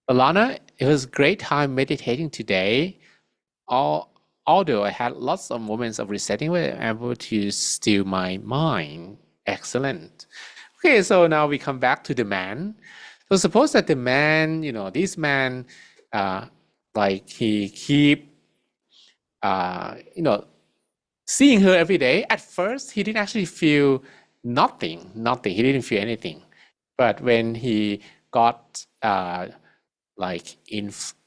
Speaker 2: Alana, it was a great time meditating today. Although I had lots of moments of resetting, I was able to still my mind. Excellent. Okay, so now we come back to the man. So suppose that the man, this man, like he keep, seeing her every day. At first, he didn't actually feel nothing. He didn't feel anything. But when he got like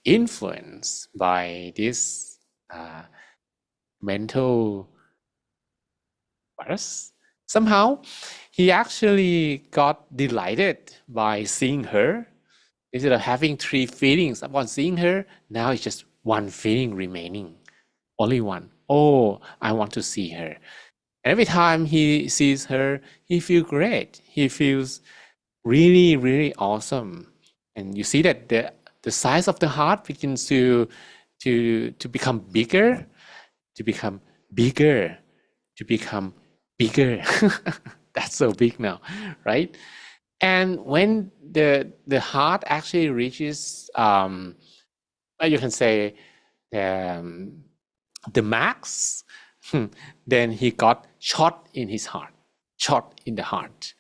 Speaker 2: influenced by this mental virus, somehow he actually got delighted by seeing her. Instead of having three feelings upon seeing her, now it's just one feeling remaining. Only one. Oh, I want to see her. Every time he sees her, he feels great. He feels really, really awesome. And you see that the size of the heart begins to become bigger, to become bigger, to become bigger. That's so big now, right? And when the heart actually reaches, you can say, the max, then he got shot in his heart, shot in the heart.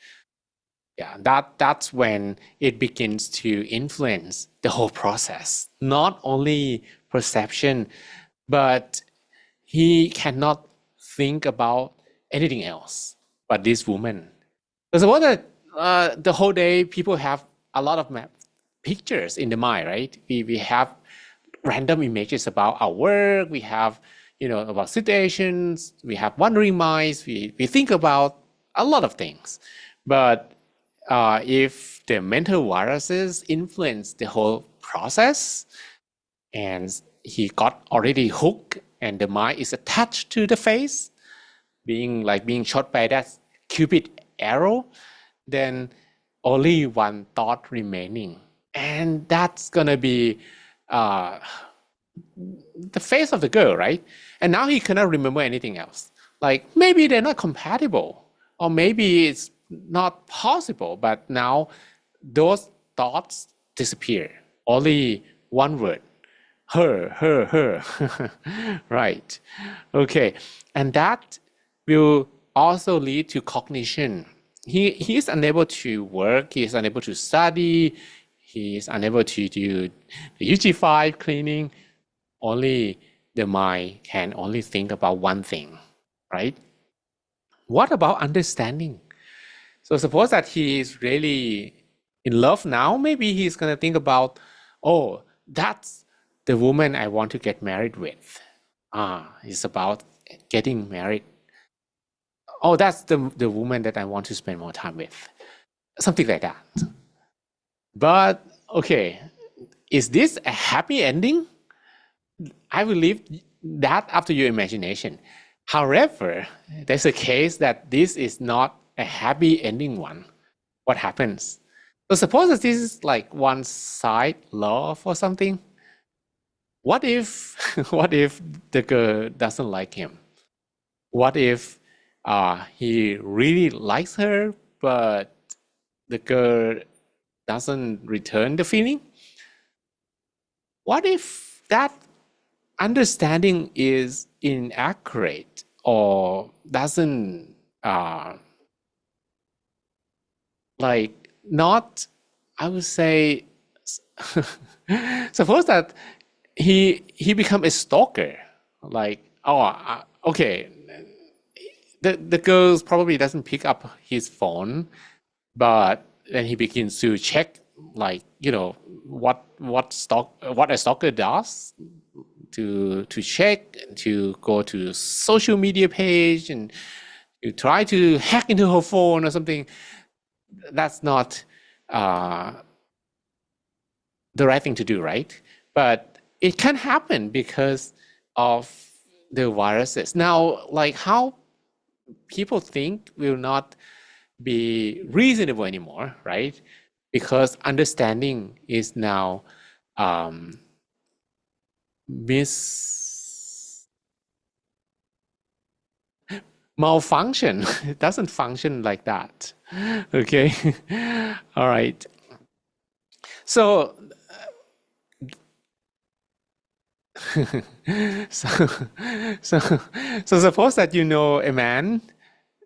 Speaker 2: Yeah, that's when it begins to influence the whole process. Not only perception, but he cannot think about anything else but this woman. So suppose that the whole day people have a lot of pictures in the mind, right? We have random images about our work. We have, about situations. We have wandering minds. We think about a lot of things. But if the mental viruses influence the whole process, and he got already hooked, and the mind is attached to the face, being shot by that cupid arrow, then only one thought remaining, and that's gonna be the face of the girl, right? And now he cannot remember anything else. Like maybe they're not compatible, or maybe it's not possible, but now those thoughts disappear. Only one word, her. Right. Okay. And that will also lead to cognition. He is unable to work, he is unable to study, he is unable to do the UG5 cleaning. Only the mind can only think about one thing, right? What about understanding? So suppose that he is really in love now, maybe he's gonna think about, oh, that's the woman I want to get married with. It's about getting married. Oh, that's the woman that I want to spend more time with. Something like that. But okay, is this a happy ending? I will leave that up to your imagination. However, there's a case that this is not a happy ending one. What happens? So suppose that this is like one side love or something. What if what if the girl doesn't like him? What if he really likes her, but the girl doesn't return the feeling? What if that understanding is inaccurate or doesn't like not, I would say, suppose that he become a stalker. Like, okay, the girls probably doesn't pick up his phone, but then he begins to check, like, what a stalker does, to check, to go to social media page and to try to hack into her phone or something. That's not the right thing to do, right? But it can happen because of the viruses. Now, like, how people think will not be reasonable anymore, right? Because understanding is now malfunction. It doesn't function like that. Okay. All right. So so so so suppose that a man,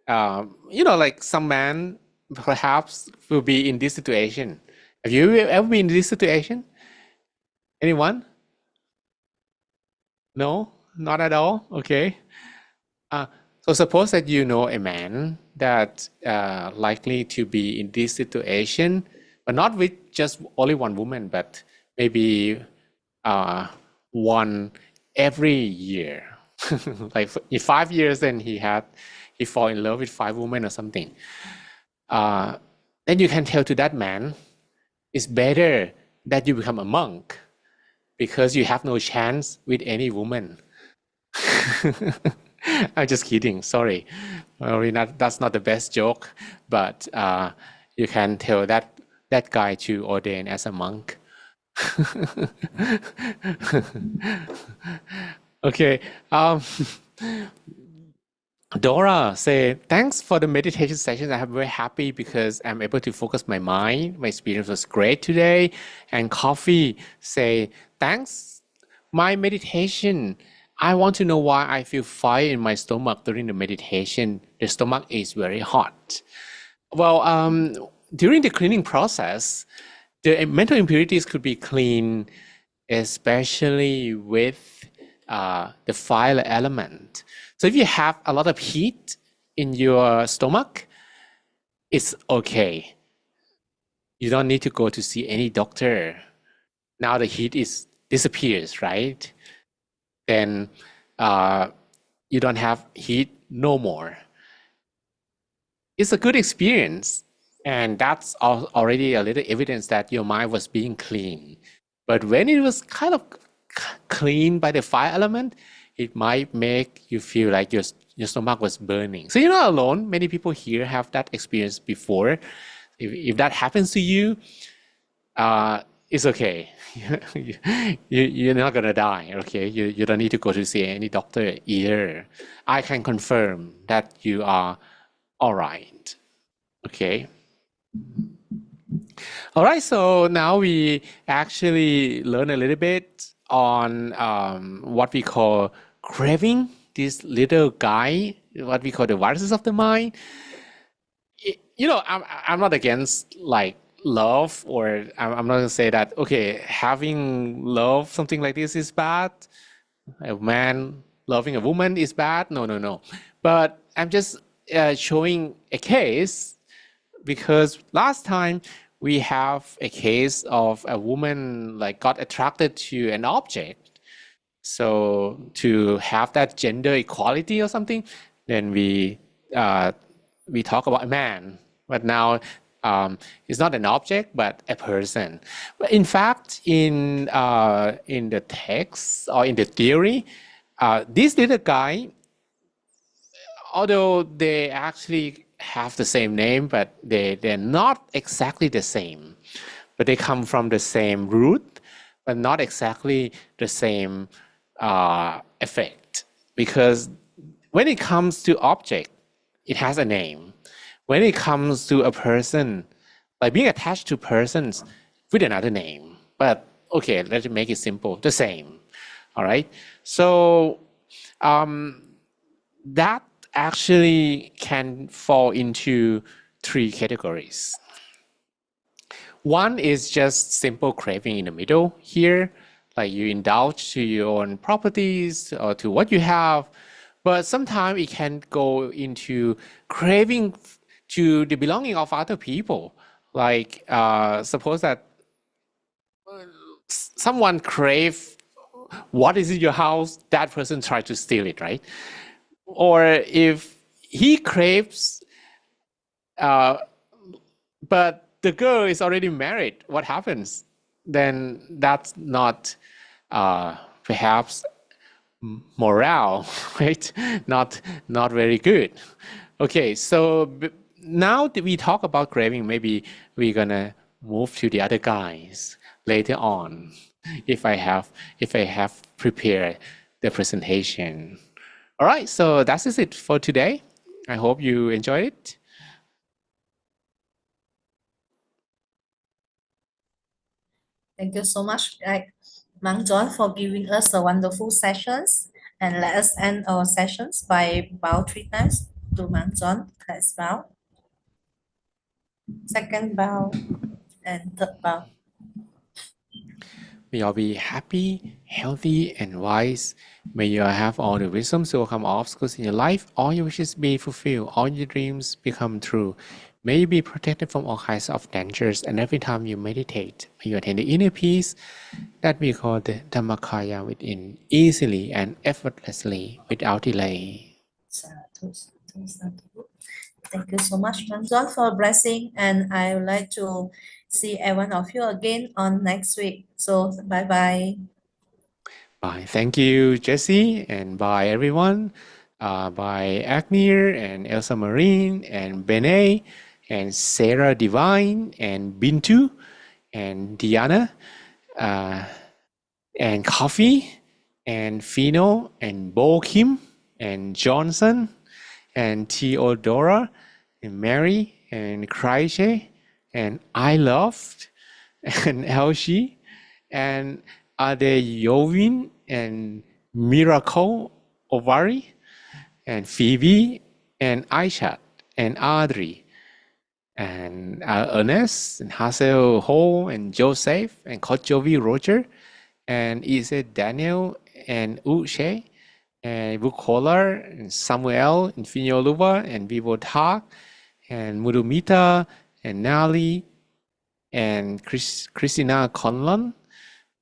Speaker 2: like some man perhaps will be in this situation. Have you ever been in this situation? Anyone? No, not at all. Okay. So suppose that a man that likely to be in this situation, but not with just only one woman, but maybe one every year. Like in 5 years, then he fall in love with 5 women or something. Then you can tell to that man, it's better that you become a monk because you have no chance with any woman. I'm just kidding. Sorry. Well, that's not the best joke, but you can tell that guy to ordain as a monk. Okay. Dora say, thanks for the meditation session. I'm very happy because I'm able to focus my mind. My experience was great today. And Coffee say, thanks. My meditation. I want to know why I feel fire in my stomach during the meditation. The stomach is very hot. Well, during the cleaning process, the mental impurities could be cleaned, especially with the fire element. So if you have a lot of heat in your stomach, it's okay. You don't need to go to see any doctor. Now the heat disappears, right? Then you don't have heat no more. It's a good experience. And that's already a little evidence that your mind was being clean. But when it was kind of cleaned by the fire element, it might make you feel like your stomach was burning. So you're not alone. Many people here have that experience before. If that happens to you, it's okay. You're not gonna die, okay? You don't need to go to see any doctor either. I can confirm that you are all right, okay? All right, so now we actually learn a little bit on what we call craving, this little guy, what we call the viruses of the mind. I'm not against like love, or I'm not gonna say that, okay, having love, something like this is bad. A man loving a woman is bad. No. But I'm just showing a case because last time we have a case of a woman like got attracted to an object. So to have that gender equality or something, then we talk about a man. But now it's not an object, but a person. But in fact, in the text or in the theory, this little guy, although they actually have the same name, but they're not exactly the same. But they come from the same root, but not exactly the same effect. Because when it comes to object, it has a name. When it comes to a person, like being attached to persons with another name. But okay, let's make it simple, the same. All right. So that actually can fall into 3 categories. One is just simple craving in the middle here, like you indulge to your own properties or to what you have, but sometimes it can go into craving to the belonging of other people. Like suppose that someone crave what is in your house, that person try to steal it, right? Or if he craves, but the girl is already married, what happens? Then that's not perhaps morale, right? Not very good. Okay, so now that we talk about craving, maybe we're gonna move to the other guys later on, if I have prepared the presentation. All right, so that is it for today. I hope you enjoyed it.
Speaker 1: Thank you so much, Mang Jonh, for giving us the wonderful sessions. And let us end our sessions by bow 3 times to Mang Jonh. Let's bow. Second bow and third bow.
Speaker 2: May you all be happy, healthy, and wise. May you all have all the wisdom to overcome obstacles in your life. All your wishes be fulfilled. All your dreams become true. May you be protected from all kinds of dangers. And every time you meditate, may you attain the inner peace that we call the Dhammakaya within, easily and effortlessly, without delay.
Speaker 1: Sadhu, sadhu, sadhu. Thank you so much, Mang Jonh, for blessing. And I would like to see every one of you again on next week. So bye-bye.
Speaker 2: Bye. Thank you, Jesse, and bye, everyone. Bye, Agnir, and Elsa Marine, and Bene, and Sarah Divine, and Bintu, and Diana, and Coffee, and Fino, and Bo Kim, and Johnson, and Theodora, and Mary, and Kreische, and I Loved, and Elshi, and Adeyovin, and Miracle Ovari, and Phoebe, and Aishat, and Adri, and Ernest, and Hazel Ho, and Joseph, and Kojovi Roger, and Ise Daniel, and Uche, and Bukolar, and Samuel, and Finyoluva, and Vivo Tak, and Mudumita, and Nali, and Christina Conlon,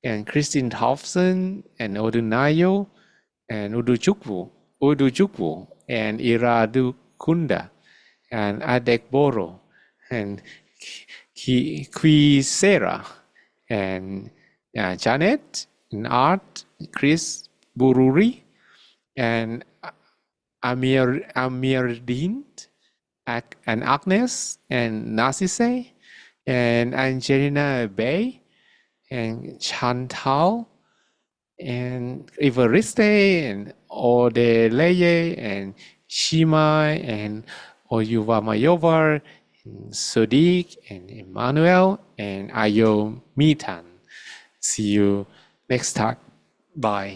Speaker 2: and Christine Thompson, and Odunayo, and Uduchukwu, and Iradukunda, and Adekboro, and Kwisera, and Janet, and Art, Chris Bururi, and Amirdin, and Agnes, and Narcisse, and Angelina Bay, and Chantal, and Evariste, and Odeleye, and Shima, and Oyuva and Sodiq, and Emmanuel, and Ayo Mitan. See you next time. Bye.